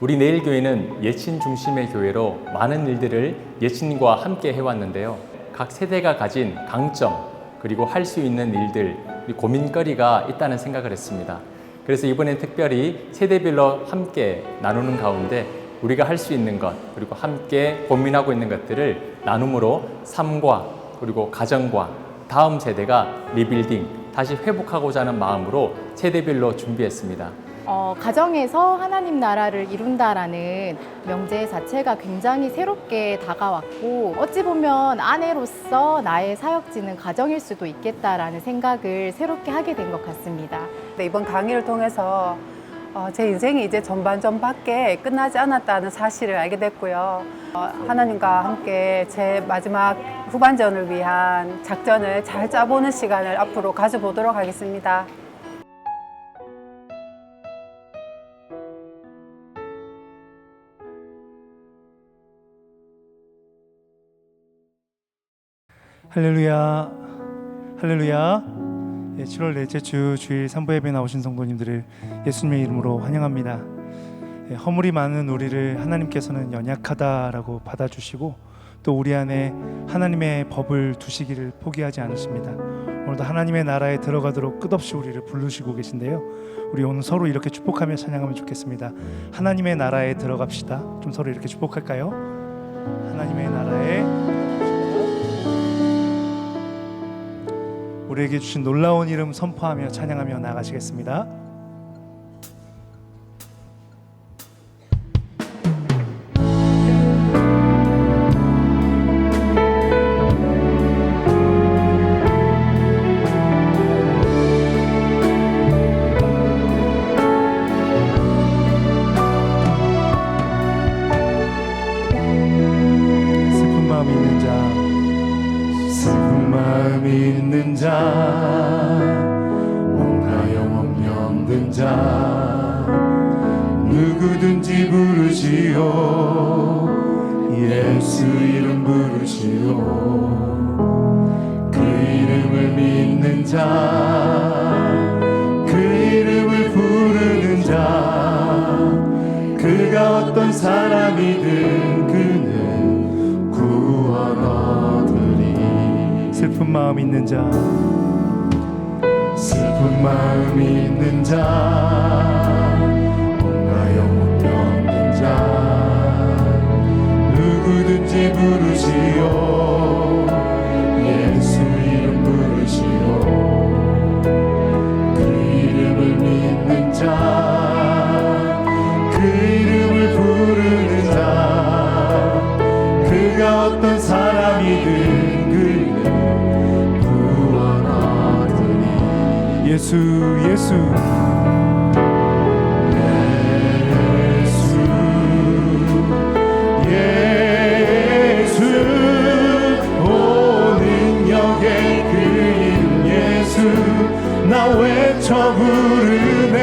우리 내일교회는 예친 중심의 교회로 많은 일들을 예친과 함께 해왔는데요. 각 세대가 가진 강점, 그리고 할 수 있는 일들, 고민거리가 있다는 생각을 했습니다. 그래서 이번엔 특별히 세대별로 함께 나누는 가운데 우리가 할 수 있는 것, 그리고 함께 고민하고 있는 것들을 나눔으로 삶과 그리고 가정과 다음 세대가 리빌딩, 다시 회복하고자 하는 마음으로 세대별로 준비했습니다. 가정에서 하나님 나라를 이룬다라는 명제 자체가 굉장히 새롭게 다가왔고, 어찌 보면 아내로서 나의 사역지는 가정일 수도 있겠다라는 생각을 새롭게 하게 된 것 같습니다. 네, 이번 강의를 통해서 제 인생이 이제 전반전밖에 끝나지 않았다는 사실을 알게 됐고요. 하나님과 함께 제 마지막 후반전을 위한 작전을 잘 짜보는 시간을 앞으로 가져보도록 하겠습니다. 할렐루야, 할렐루야. 7월 넷째 주 주일 3부 예배 나오신 성도님들을 예수님의 이름으로 환영합니다. 허물이 많은 우리를 하나님께서는 연약하다라고 받아주시고 또 우리 안에 하나님의 법을 두시기를 포기하지 않으십니다. 오늘도 하나님의 나라에 들어가도록 끝없이 우리를 부르시고 계신데요. 우리 오늘 서로 이렇게 축복하며 찬양하면 좋겠습니다. 하나님의 나라에 들어갑시다. 좀 서로 이렇게 축복할까요? 하나님의 나라에 우리에게 주신 놀라운 이름 선포하며 찬양하며 나가시겠습니다. 슬픈 마음 있는 자, 슬픈 마음 있는 자, 뭔가 영혼이 없는 자, 누구든지 부르시오. 예수 이름 부르시오. 그 이름을 믿는 자, 그 이름을 부르는 자, 그가 어떤 사람이든 그는 구원 얻으리. 슬픈 마음 있는 자, 슬픈 마음 있는 자, 뭔가 영혼이 없는 자, 누구든지 부르시오. 예수 이름 부르시오. 그 이름을 믿는 자, 그 이름을 부르는 자, 그가 어떤 사람이든 그는 구원 얻으리. 예수 예수 예수 오 능력의 그 이름 예수 나 외쳐 부르네.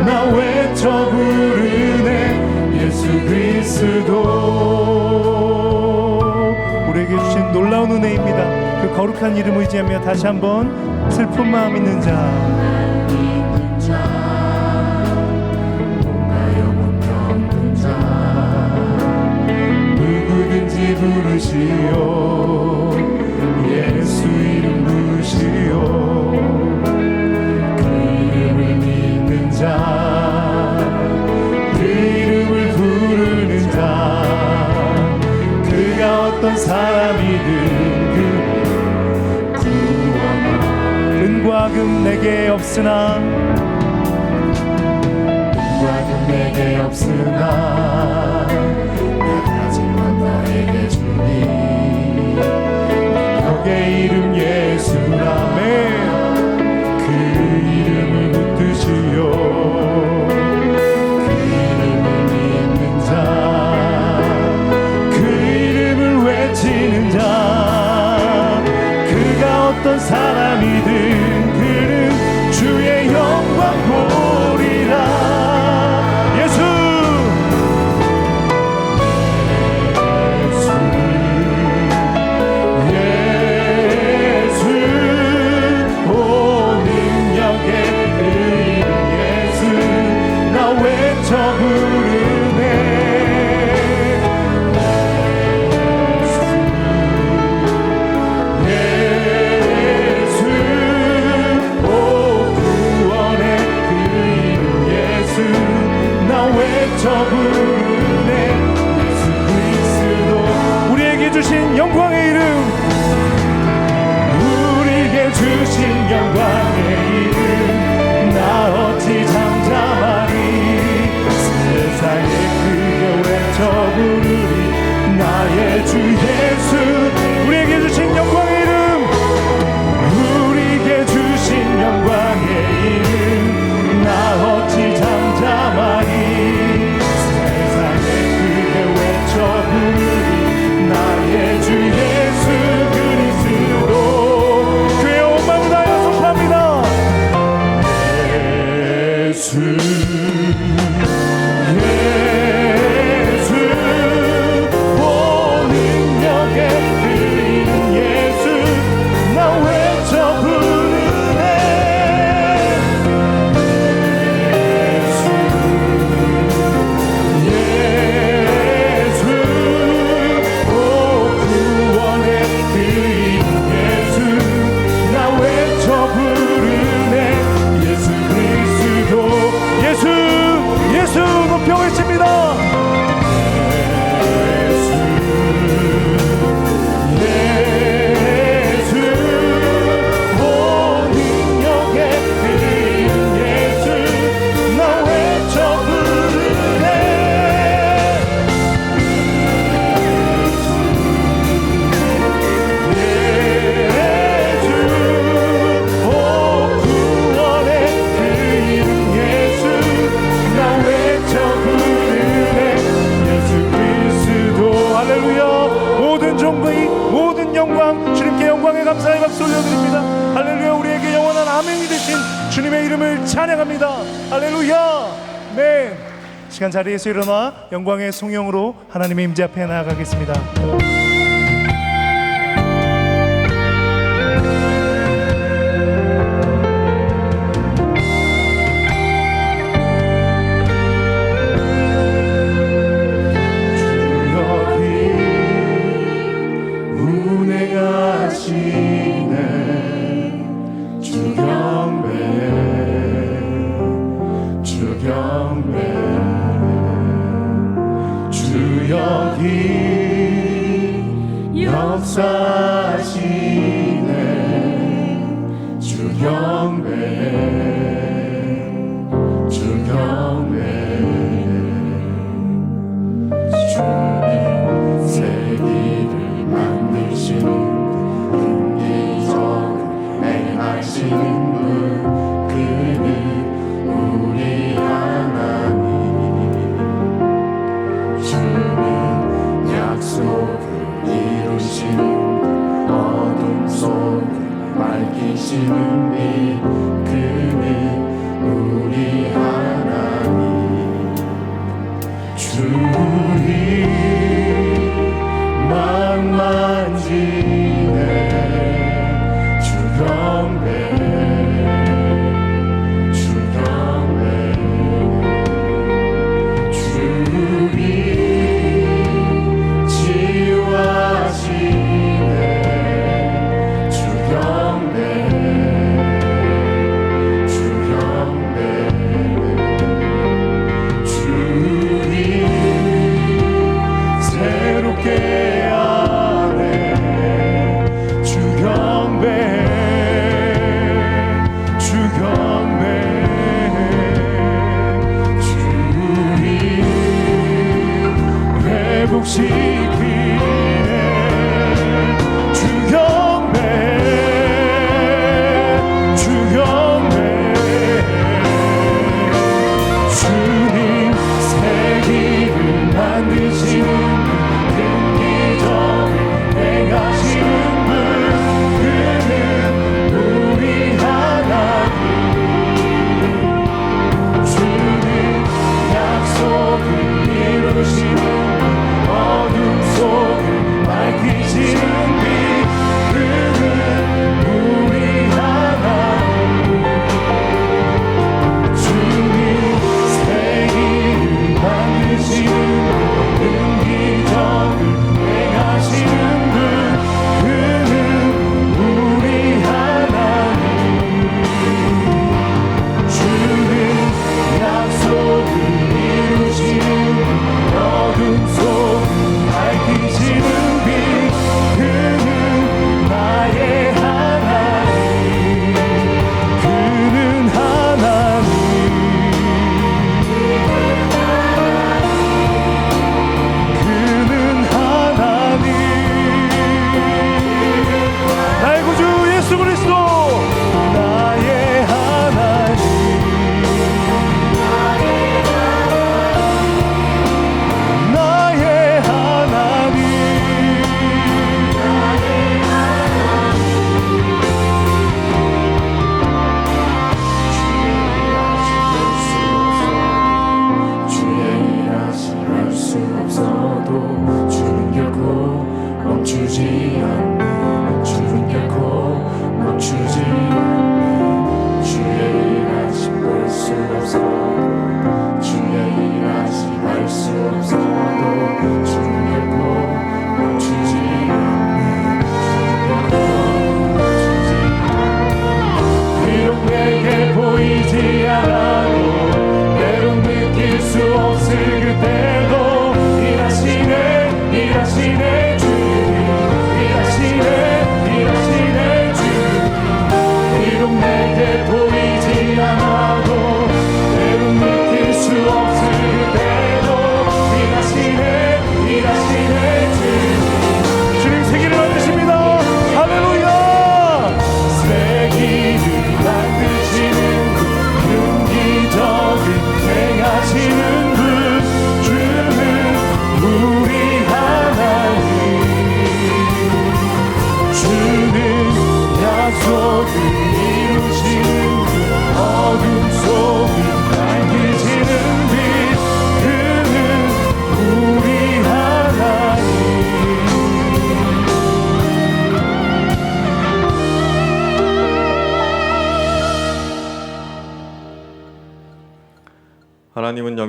나 외쳐 부르네. 예수 그리스도. 우리에게 주신 놀라운 은혜입니다. 그 거룩한 이름 의지하며 다시 한번 슬픈 마음 있는 자, 뭔가 영혼 없는 자, 누구든지 부르시오. 예수 이름 부르시오. 그 이름을 부르는 자, 그가 어떤 사람이든 그 구원하. 은과 금 내게 없으나, 은과 금 내게 없으나 나 가진 것 너에게 주니. 능력의 이름 예수라. 그 이름을 붙드시오. 어떤 사람이든 그는 주의 영광 보리라. 예수 주신 영광의 이름, 우리에게 주신 영광의 이름, 나 어찌 잠잠하리. 세상에 크게 외쳐 부르리 나의 주 예수. 우리에게 주신 영광의 이름, 우리에게 주신 영광의 이름, 나 어찌 잠잠하리. 세상에 크게 외쳐 부르리 나의 주 예수 그리스도. 그의 온 마음을 다하여 선포합니다. 예수 감사의 박수 올려드립니다. 할렐루야. 우리에게 영원한 아멘이 되신 주님의 이름을 찬양합니다. 할렐루야. 네, 시간 자리에서 일어나 영광의 송영으로 하나님의 임재 앞에 나아가겠습니다.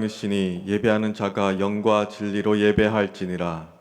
생명이시니 예배하는 자가 영과 진리로 예배할지니라.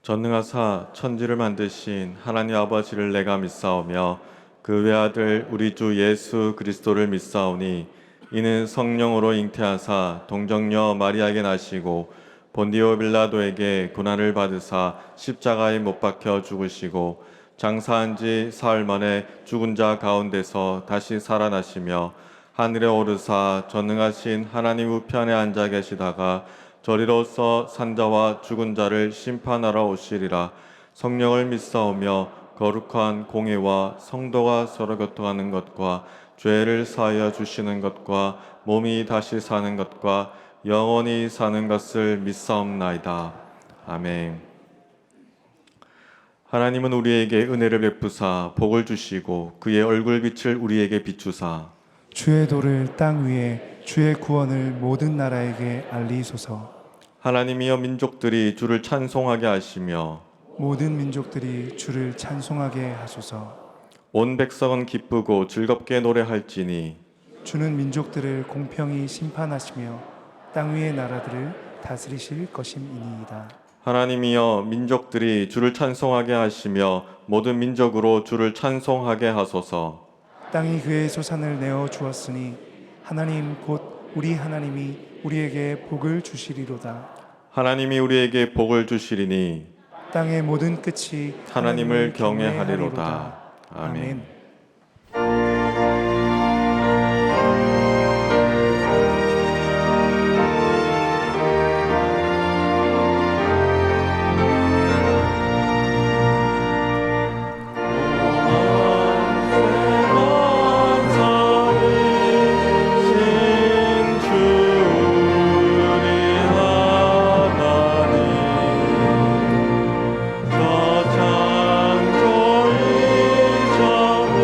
전능하사 천지를 만드신 하나님 아버지를 내가 믿사오며 그 외아들 우리 주 예수 그리스도를 믿사오니 이는 성령으로 잉태하사 동정녀 마리아에게 나시고 본디오 빌라도에게 고난을 받으사 십자가에 못 박혀 죽으시고 장사한 지 사흘 만에 죽은 자 가운데서 다시 살아나시며 하늘에 오르사 전능하신 하나님 우편에 앉아 계시다가 저리로서 산자와 죽은 자를 심판하러 오시리라. 성령을 믿사오며 거룩한 공예와 성도가 서로 교통하는 것과 죄를 사하여 주시는 것과 몸이 다시 사는 것과 영원히 사는 것을 믿사옵나이다. 아멘. 하나님은 우리에게 은혜를 베푸사 복을 주시고 그의 얼굴빛을 우리에게 비추사 주의 도를 땅 위에 주의 구원을 모든 나라에게 알리소서. 하나님이여 민족들이 주를 찬송하게 하시며 모든 민족들이 주를 찬송하게 하소서. 온 백성은 기쁘고 즐겁게 노래할지니 주는 민족들을 공평히 심판하시며 땅 위의 나라들을 다스리실 것임이니이다. 하나님이여 민족들이 주를 찬송하게 하시며 모든 민족으로 주를 찬송하게 하소서. 땅이 그의 소산을 내어 주었으니 하나님 곧 우리 하나님이 우리에게 복을 주시리로다. 하나님이 우리에게 복을 주시리니 땅의 모든 끝이 하나님을 경외하리로다. 아멘. 저 창조의 정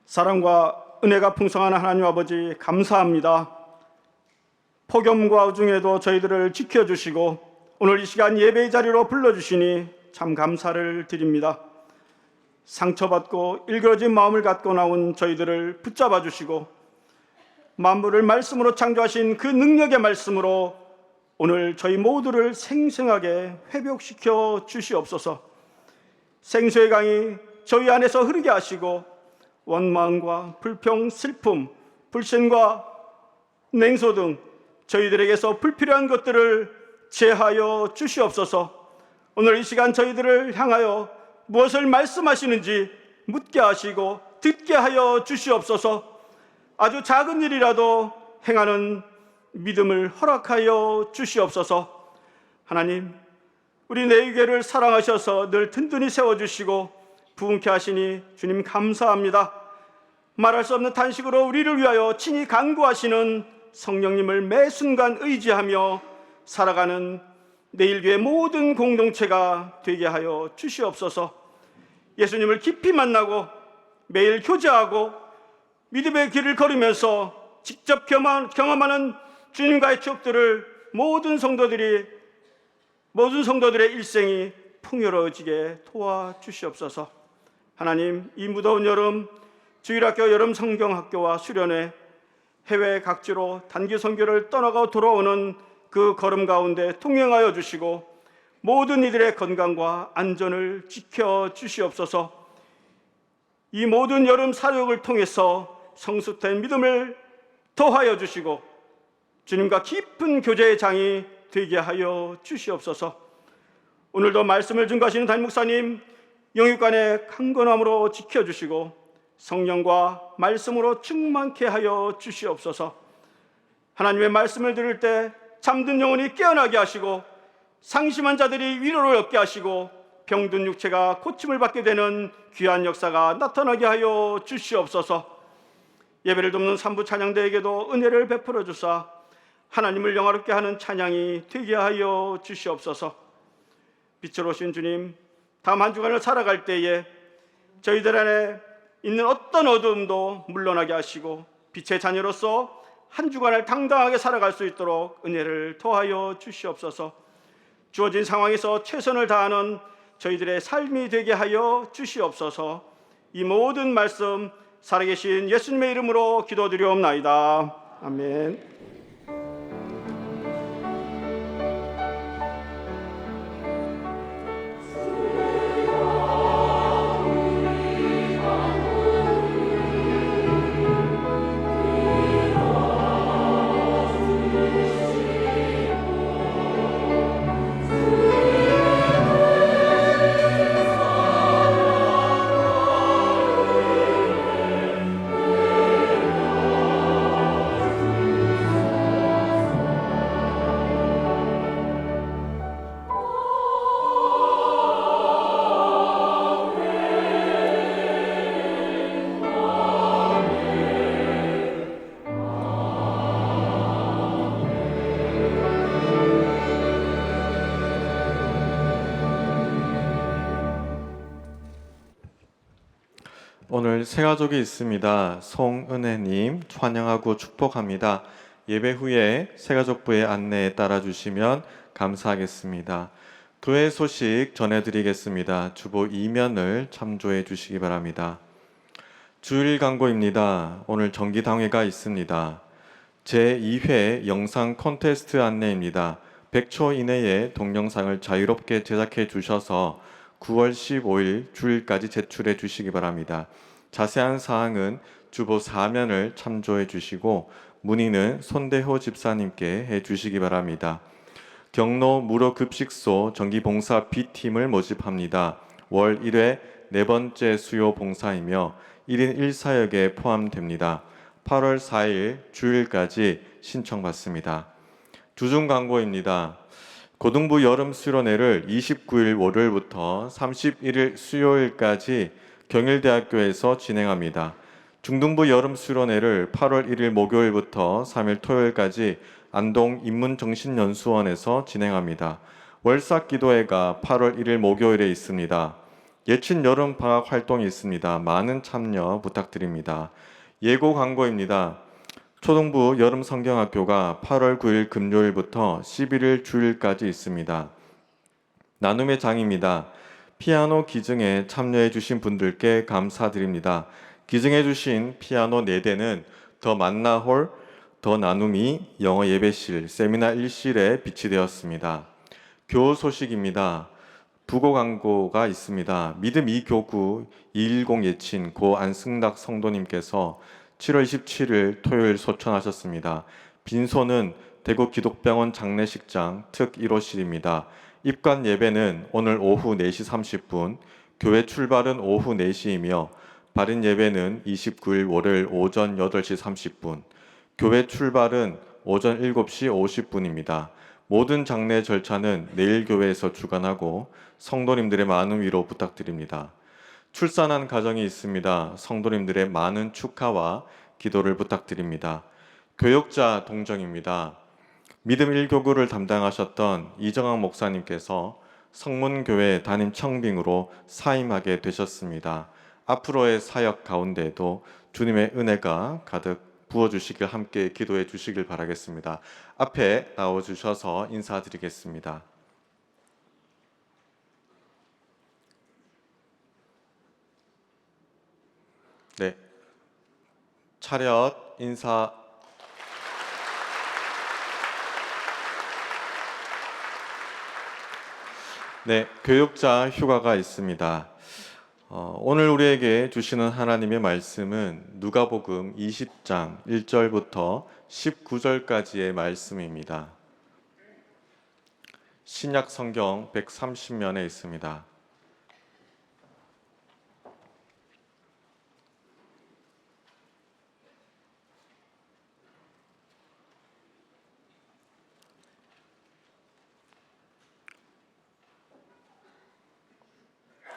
사랑과 은혜가 풍성한 하나님 아버지 감사합니다. 폭염과 우중에도 저희들을 지켜주시고 오늘 이 시간 예배의 자리로 불러주시니 참 감사를 드립니다. 상처받고 일그러진 마음을 갖고 나온 저희들을 붙잡아 주시고 만물을 말씀으로 창조하신 그 능력의 말씀으로 오늘 저희 모두를 생생하게 회복시켜 주시옵소서. 생수의 강이 저희 안에서 흐르게 하시고 원망과 불평, 슬픔, 불신과 냉소 등 저희들에게서 불필요한 것들을 제하여 주시옵소서. 오늘 이 시간 저희들을 향하여 무엇을 말씀하시는지 묻게 하시고 듣게 하여 주시옵소서. 아주 작은 일이라도 행하는 믿음을 허락하여 주시옵소서. 하나님, 우리 내교회를 사랑하셔서 늘 든든히 세워주시고 부흥케 하시니 주님 감사합니다. 말할 수 없는 탄식으로 우리를 위하여 친히 간구하시는 성령님을 매 순간 의지하며 살아가는 내일교회 모든 공동체가 되게 하여 주시옵소서. 예수님을 깊이 만나고 매일 교제하고 믿음의 길을 걸으면서 직접 경험하는 주님과의 추억들을 모든 성도들의 일생이 풍요로워지게 도와주시옵소서. 하나님, 이 무더운 여름 주일학교 여름 성경학교와 수련회 해외 각지로 단기 선교를 떠나가 돌아오는 그 걸음 가운데 통행하여 주시고 모든 이들의 건강과 안전을 지켜 주시옵소서. 이 모든 여름 사역을 통해서 성숙된 믿음을 더하여 주시고 주님과 깊은 교제의 장이 되게 하여 주시옵소서. 오늘도 말씀을 증거하시는 담임 목사님 영육간의 강건함으로 지켜주시고 성령과 말씀으로 충만케 하여 주시옵소서. 하나님의 말씀을 들을 때 잠든 영혼이 깨어나게 하시고 상심한 자들이 위로를 얻게 하시고 병든 육체가 고침을 받게 되는 귀한 역사가 나타나게 하여 주시옵소서. 예배를 돕는 산부 찬양대에게도 은혜를 베풀어 주사 하나님을 영화롭게 하는 찬양이 되게 하여 주시옵소서. 빛으로 오신 주님, 다음 한 주간을 살아갈 때에 저희들 안에 있는 어떤 어두움도 물러나게 하시고 빛의 자녀로서 한 주간을 당당하게 살아갈 수 있도록 은혜를 더하여 주시옵소서. 주어진 상황에서 최선을 다하는 저희들의 삶이 되게 하여 주시옵소서. 이 모든 말씀 살아계신 예수님의 이름으로 기도드리옵나이다. 아멘. 오늘 새 가족이 있습니다. 송은혜님 찬양하고 축복합니다. 예배 후에 새가족부의 안내에 따라 주시면 감사하겠습니다. 교회 소식 전해드리겠습니다. 주보 2면을 참조해 주시기 바랍니다. 주일 광고입니다. 오늘 정기당회가 있습니다. 제2회 영상 콘테스트 안내입니다. 100초 이내에 동영상을 자유롭게 제작해 주셔서 9월 15일 주일까지 제출해 주시기 바랍니다. 자세한 사항은 주보 4면을 참조해 주시고 문의는 손대호 집사님께 해 주시기 바랍니다. 경로 무료급식소 정기봉사 B팀을 모집합니다. 월 1회 4번째 수요 봉사이며 1인 1사역에 포함됩니다. 8월 4일 주일까지 신청받습니다. 주중 광고입니다. 고등부 여름 수련회를 29일 월요일부터 31일 수요일까지 경일대학교에서 진행합니다. 중등부 여름 수련회를 8월 1일 목요일부터 3일 토요일까지 안동 인문정신연수원에서 진행합니다. 월삭기도회가 8월 1일 목요일에 있습니다. 예친 여름 방학 활동이 있습니다. 많은 참여 부탁드립니다. 예고 광고입니다. 초등부 여름 성경학교가 8월 9일 금요일부터 11일 주일까지 있습니다. 나눔의 장입니다. 피아노 기증에 참여해 주신 분들께 감사드립니다. 기증해 주신 피아노 4대는 더 만나홀, 더 나눔이, 영어 예배실, 세미나 1실에 비치되었습니다. 교우 소식입니다. 부고 광고가 있습니다. 믿음 2교구 210 예친 고 안승락 성도님께서 7월 27일 토요일 소천하셨습니다. 빈소는 대구 기독병원 장례식장 특 1호실입니다. 입관 예배는 오늘 오후 4시 30분, 교회 출발은 오후 4시이며 발인 예배는 29일 월요일 오전 8시 30분, 교회 출발은 오전 7시 50분입니다. 모든 장례 절차는 내일 교회에서 주관하고 성도님들의 많은 위로 부탁드립니다. 출산한 가정이 있습니다. 성도님들의 많은 축하와 기도를 부탁드립니다. 교역자 동정입니다. 믿음 1교구를 담당하셨던 이정학 목사님께서 성문교회 담임 청빙으로 사임하게 되셨습니다. 앞으로의 사역 가운데에도 주님의 은혜가 가득 부어주시길 함께 기도해 주시길 바라겠습니다. 앞에 나와주셔서 인사드리겠습니다. 네, 차렷 인사. 네, 교육자 휴가가 있습니다. 오늘 우리에게 주시는 하나님의 말씀은 누가복음 20장 1절부터 19절까지의 말씀입니다. 신약 성경 130면에 있습니다.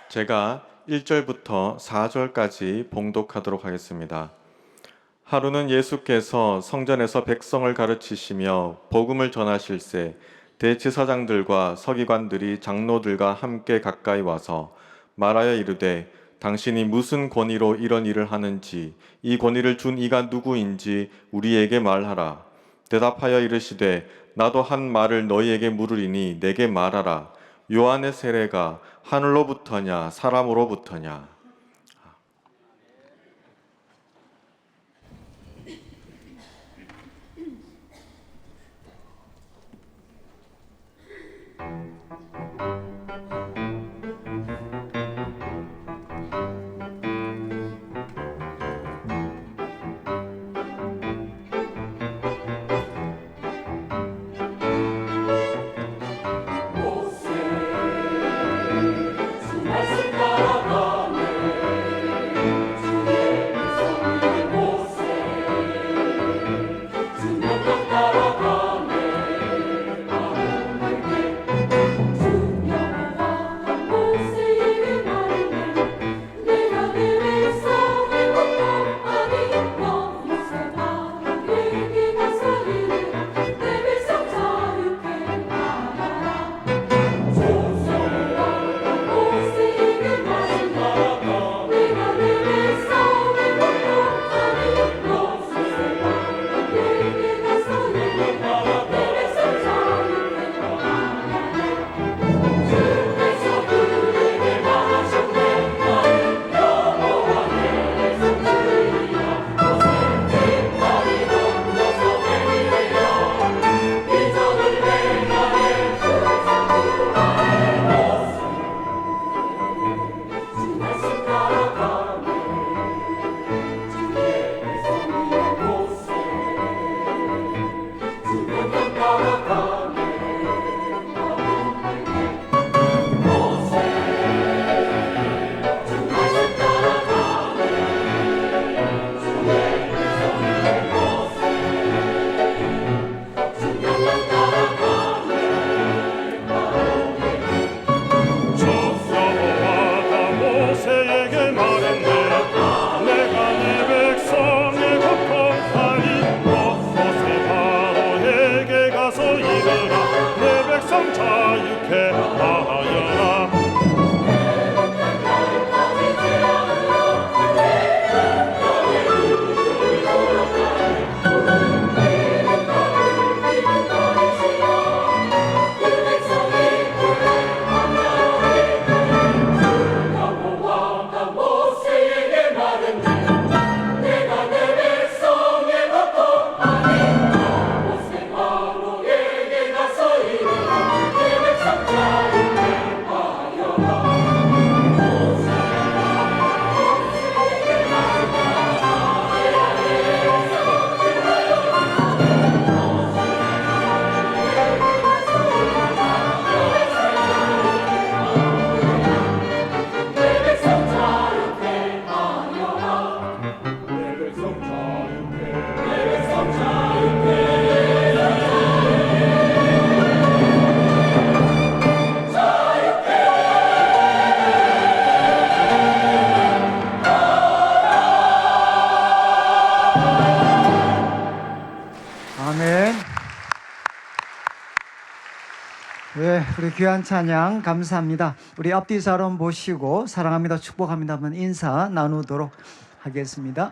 제가 1절부터 4절까지 봉독하도록 하겠습니다. 하루는 예수께서 성전에서 백성을 가르치시며 복음을 전하실새 대제사장들과 서기관들이 장로들과 함께 가까이 와서 말하여 이르되 당신이 무슨 권위로 이런 일을 하는지 이 권위를 준 이가 누구인지 우리에게 말하라. 대답하여 이르시되 나도 한 말을 너희에게 물으리니 내게 말하라. 요한의 세례가 하늘로부터냐 사람으로부터냐. 자유케 하여라. 예, 우리 귀한 찬양 감사합니다. 우리 앞뒤 사람 보시고 사랑합니다, 축복합니다 한번 인사 나누도록 하겠습니다.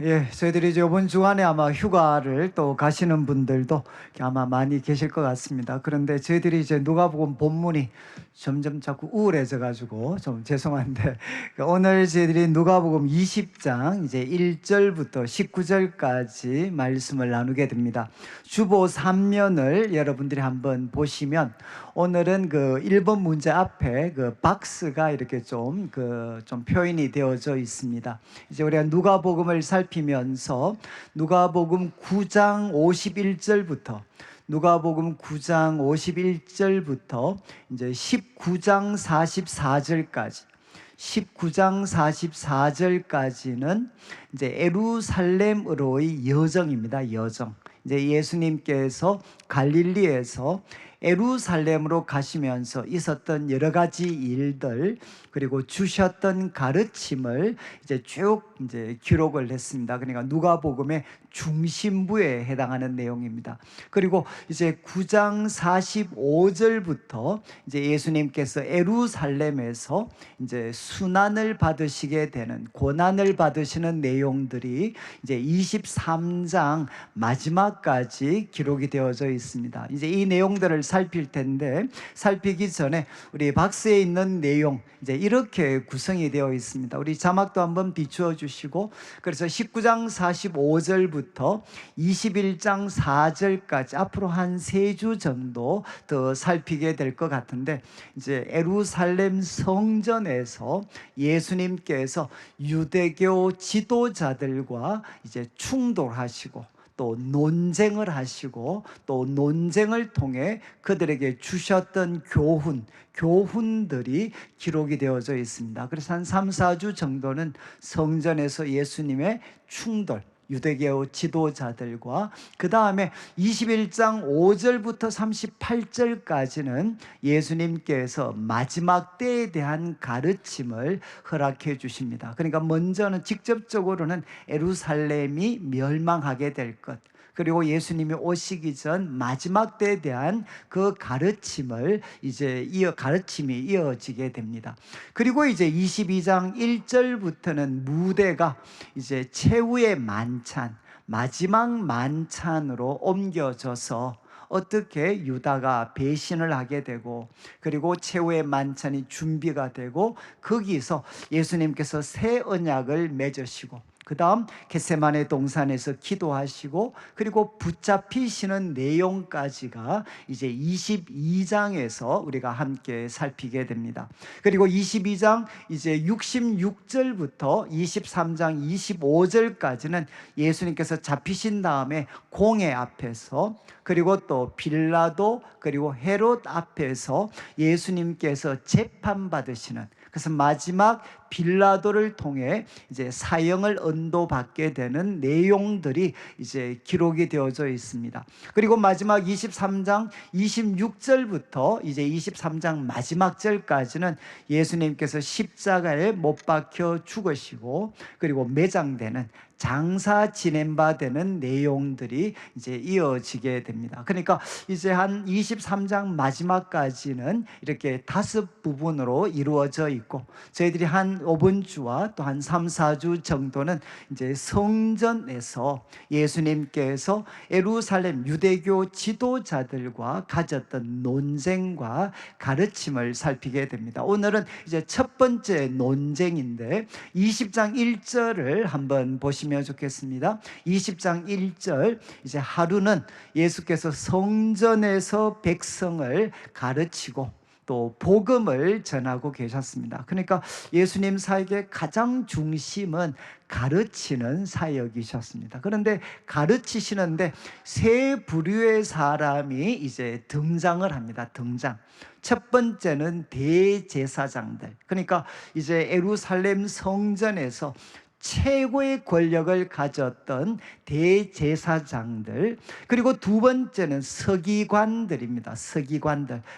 예, 저희들이 이제 이번 주간에 아마 휴가를 또 가시는 분들도 아마 많이 계실 것 같습니다. 그런데 저희들이 이제 누가복음 본문이 점점 자꾸 우울해져 가지고 좀 죄송한데 오늘 저희들이 누가복음 20장 이제 1절부터 19절까지 말씀을 나누게 됩니다. 주보 3면을 여러분들이 한번 보시면 오늘은 그 1번 문제 앞에 그 박스가 이렇게 좀 표현이 되어져 있습니다. 이제 우리가 누가복음을 살피면서 누가복음 9장 51절부터 누가복음 9장 51절부터 이제 19장 44절까지 이제 예루살렘으로의 여정입니다. 여정. 이제 예수님께서 갈릴리에서 예루살렘으로 가시면서 있었던 여러 가지 일들 그리고 주셨던 가르침을 이제 쭉 이제 기록을 했습니다. 그러니까 누가복음의 중심부에 해당하는 내용입니다. 그리고 이제 9장 45절부터 이제 예수님께서 예루살렘에서 이제 순환을 받으시게 되는 고난을 받으시는 내용들이 이제 23장 마지막까지 기록이 되어져 있습니다. 이제 이 내용들을 살필 텐데 살피기 전에 우리 박스에 있는 내용 이제 이렇게 구성이 되어 있습니다. 우리 자막도 한번 비추어 주시고 그래서 19장 45절부터 21장 4절까지 앞으로 한 3주 정도 더 살피게 될 것 같은데 이제 예루살렘 성전에서 예수님께서 유대교 지도자들과 이제 충돌하시고 또 논쟁을 하시고 또 논쟁을 통해 그들에게 주셨던 교훈들이 기록이 되어져 있습니다. 그래서 한 3, 4주 정도는 성전에서 예수님의 충돌 유대교 지도자들과 그 다음에 21장 5절부터 38절까지는 예수님께서 마지막 때에 대한 가르침을 허락해 주십니다. 그러니까 먼저는 직접적으로는 예루살렘이 멸망하게 될 것 그리고 예수님이 오시기 전 마지막 때에 대한 그 가르침을 가르침이 이어지게 됩니다. 그리고 이제 22장 1절부터는 무대가 이제 최후의 만찬, 마지막 만찬으로 옮겨져서 어떻게 유다가 배신을 하게 되고 그리고 최후의 만찬이 준비가 되고 거기서 예수님께서 새 언약을 맺으시고 그 다음 겟세마네 동산에서 기도하시고 그리고 붙잡히시는 내용까지가 이제 22장에서 우리가 함께 살피게 됩니다. 그리고 22장 이제 66절부터 23장 25절까지는 예수님께서 잡히신 다음에 공회 앞에서 그리고 또 빌라도 그리고 헤롯 앞에서 예수님께서 재판받으시는 그래서 마지막 빌라도를 통해 이제 사형을 언도받게 되는 내용들이 이제 기록이 되어져 있습니다. 그리고 마지막 23장 26절부터 이제 23장 마지막 절까지는 예수님께서 십자가에 못 박혀 죽으시고 그리고 매장되는 장사 지낸 바 되는 내용들이 이제 이어지게 됩니다. 그러니까 이제 한 23장 마지막까지는 이렇게 5부분으로 이루어져 있고 저희들이 한 5번 주와 또 한 3, 4주 정도는 이제 성전에서 예수님께서 예루살렘 유대교 지도자들과 가졌던 논쟁과 가르침을 살피게 됩니다. 오늘은 이제 첫 번째 논쟁인데 20장 1절을 한번 보시면 좋겠습니다. 20장 1절 이제 하루는 예수께서 성전에서 백성을 가르치고 또 복음을 전하고 계셨습니다. 그러니까 예수님 사역의 가장 중심은 가르치는 사역이셨습니다. 그런데 가르치시는데 세 부류의 사람이 이제 등장을 합니다. 첫 번째는 대제사장들. 그러니까 이제 예루살렘 성전에서 최고의 권력을 가졌던 대제사장들 그리고 두 번째는 서기관들입니다.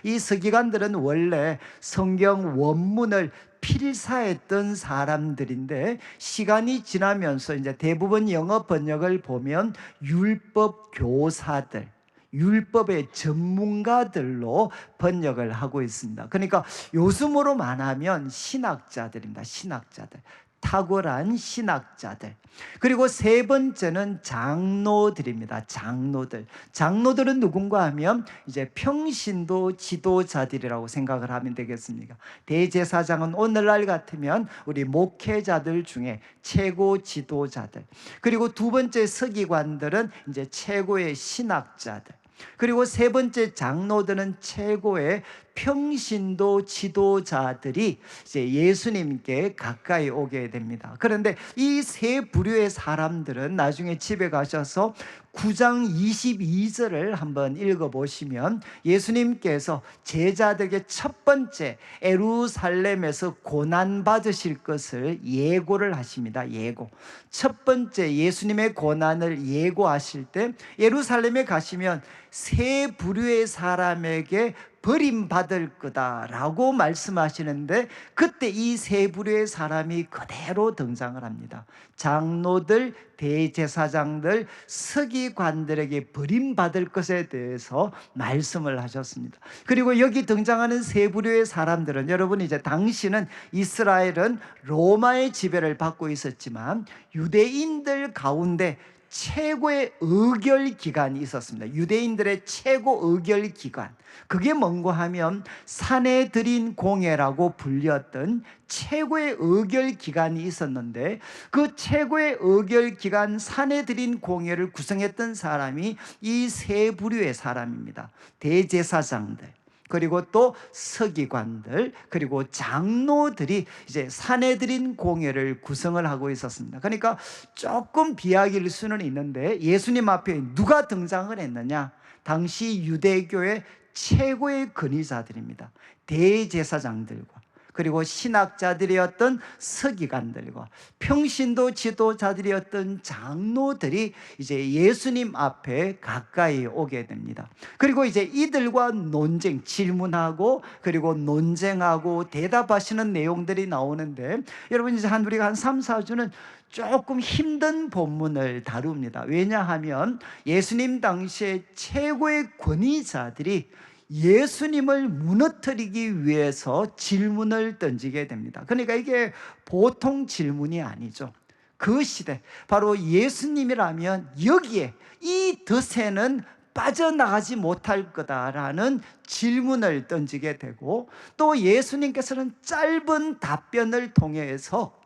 이 서기관들은 원래 성경 원문을 필사했던 사람들인데 시간이 지나면서 이제 대부분 영어 번역을 보면 율법 교사들 율법의 전문가들로 번역을 하고 있습니다. 그러니까 요즘으로 말하면 신학자들입니다. 신학자들. 탁월한 신학자들. 그리고 세 번째는 장로들입니다. 장로들. 장로들은 누군가 하면 이제 평신도 지도자들이라고 생각을 하면 되겠습니까? 대제사장은 오늘날 같으면 우리 목회자들 중에 최고 지도자들. 그리고 두 번째 서기관들은 이제 최고의 신학자들. 그리고 세 번째 장로들은 최고의 평신도 지도자들이 이제 예수님께 가까이 오게 됩니다. 그런데 이 세 부류의 사람들은 나중에 집에 가셔서 9장 22절을 한번 읽어보시면 예수님께서 제자들에게 첫 번째 예루살렘에서 고난받으실 것을 예고를 하십니다. 예고. 첫 번째 예수님의 고난을 예고하실 때 예루살렘에 가시면 세 부류의 사람에게 버림받을 거다라고 말씀하시는데 그때 이 세 부류의 사람이 그대로 등장을 합니다. 장로들, 대제사장들, 서기관들에게 버림받을 것에 대해서 말씀을 하셨습니다. 그리고 여기 등장하는 세 부류의 사람들은 여러분 이제 당시는 이스라엘은 로마의 지배를 받고 있었지만 유대인들 가운데 최고의 의결 기관이 있었습니다. 유대인들의 최고 의결 기관. 그게 뭔가 하면 산헤드린 공회라고 불렸던 최고의 의결 기관이 있었는데 그 최고의 의결 기관 산헤드린 공회를 구성했던 사람이 이 세 부류의 사람입니다. 대제사장들, 그리고 또 서기관들, 그리고 장로들이 이제 산헤드린 공회를 구성을 하고 있었습니다. 그러니까 조금 비약일 수는 있는데 예수님 앞에 누가 등장을 했느냐? 당시 유대교의 최고의 권위자들입니다. 대제사장들과 그리고 신학자들이었던 서기관들과 평신도 지도자들이었던 장로들이 이제 예수님 앞에 가까이 오게 됩니다. 그리고 이제 이들과 논쟁, 질문하고 그리고 논쟁하고 대답하시는 내용들이 나오는데 여러분 이제 우리가 한 3, 4주는 조금 힘든 본문을 다룹니다. 왜냐하면 예수님 당시에 최고의 권위자들이 예수님을 무너뜨리기 위해서 질문을 던지게 됩니다. 그러니까 이게 보통 질문이 아니죠. 그 시대 바로 예수님이라면 여기에 이 덫에는 빠져나가지 못할 거다라는 질문을 던지게 되고 또 예수님께서는 짧은 답변을 통해서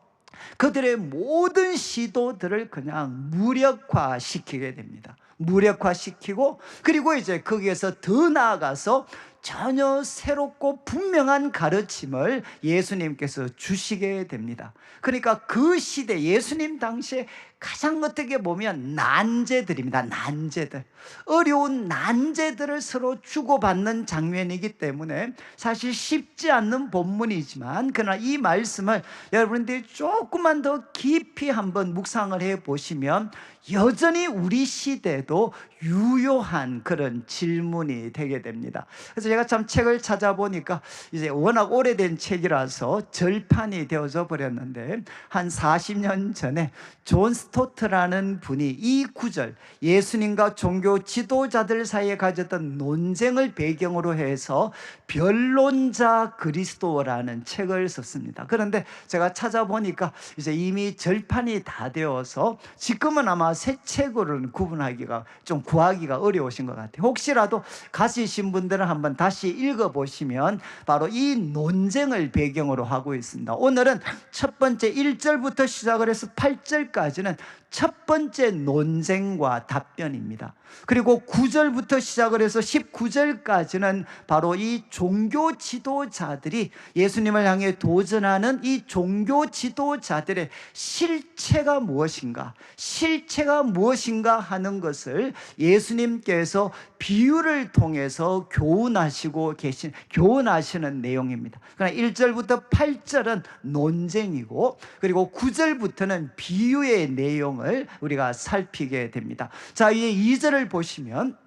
그들의 모든 시도들을 그냥 무력화시키게 됩니다. 무력화시키고 그리고 이제 거기에서 더 나아가서 전혀 새롭고 분명한 가르침을 예수님께서 주시게 됩니다. 그러니까 그 시대 예수님 당시에 가장 어떻게 보면 난제들입니다. 난제들. 어려운 난제들을 서로 주고받는 장면이기 때문에 사실 쉽지 않는 본문이지만 그러나 이 말씀을 여러분들이 조금만 더 깊이 한번 묵상을 해보시면 여전히 우리 시대도 유효한 그런 질문이 되게 됩니다. 그래서 제가 참 책을 찾아보니까 이제 워낙 오래된 책이라서 절판이 되어져 버렸는데 한 40년 전에 존 스토트라는 분이 이 구절 예수님과 종교 지도자들 사이에 가졌던 논쟁을 배경으로 해서 변론자 그리스도라는 책을 썼습니다. 그런데 제가 찾아보니까 이제 이미 절판이 다 되어서 지금은 아마 새 책으로는 구분하기가 좀 구하기가 어려우신 것 같아요. 혹시라도 가지신 분들은 한번 다시 읽어보시면 바로 이 논쟁을 배경으로 하고 있습니다. 오늘은 첫 번째 1절부터 시작을 해서 8절까지는 첫 번째 논쟁과 답변입니다. 그리고 9절부터 시작을 해서 19절까지는 바로 이 종교 지도자들이 예수님을 향해 도전하는 이 종교 지도자들의 실체가 무엇인가, 실체가 무엇인가 하는 것을 예수님께서 비유를 통해서 교훈하시는 내용입니다. 그러나 1절부터 8절은 논쟁이고 그리고 9절부터는 비유의 내용을 우리가 살피게 됩니다. 자, 이제 2절을 보시면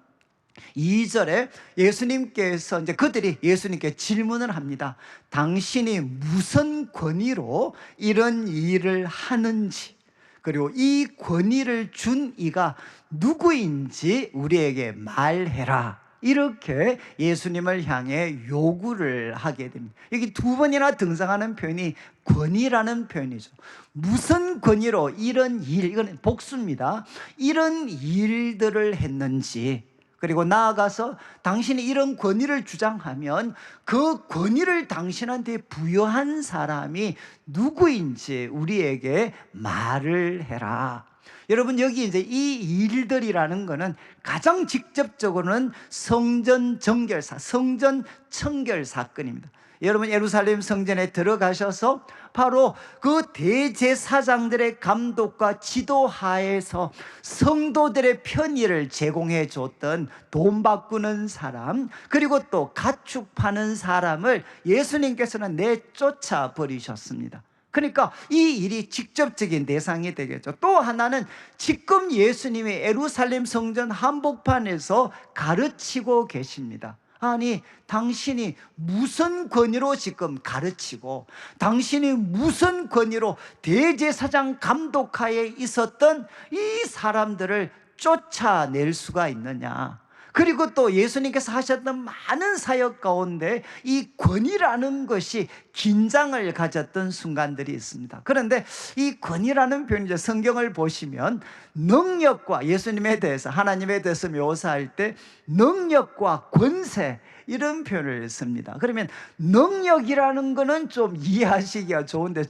2절에 예수님께서 이제 그들이 예수님께 질문을 합니다. 당신이 무슨 권위로 이런 일을 하는지. 그리고 이 권위를 준 이가 누구인지 우리에게 말해라. 이렇게 예수님을 향해 요구를 하게 됩니다. 여기 두 번이나 등장하는 표현이 권위라는 표현이죠. 무슨 권위로 이런 일, 이건 복수입니다. 이런 일들을 했는지, 그리고 나아가서 당신이 이런 권위를 주장하면 그 권위를 당신한테 부여한 사람이 누구인지 우리에게 말을 해라. 여러분, 여기 이제 이 일들이라는 거는 가장 직접적으로는 성전 정결사, 성전 청결 사건입니다. 여러분, 예루살렘 성전에 들어가셔서 바로 그 대제사장들의 감독과 지도하에서 성도들의 편의를 제공해 줬던 돈 바꾸는 사람, 그리고 또 가축 파는 사람을 예수님께서는 내쫓아 버리셨습니다. 그러니까 이 일이 직접적인 대상이 되겠죠. 또 하나는 지금 예수님이 예루살렘 성전 한복판에서 가르치고 계십니다. 아니, 당신이 무슨 권위로 지금 가르치고, 당신이 무슨 권위로 대제사장 감독하에 있었던 이 사람들을 쫓아낼 수가 있느냐. 그리고 또 예수님께서 하셨던 많은 사역 가운데 이 권위라는 것이 긴장을 가졌던 순간들이 있습니다. 그런데 이 권위라는 표현이 성경을 보시면 능력과, 예수님에 대해서, 하나님에 대해서 묘사할 때 능력과 권세, 이런 표현을 씁니다. 그러면 능력이라는 거는 좀 이해하시기가 좋은데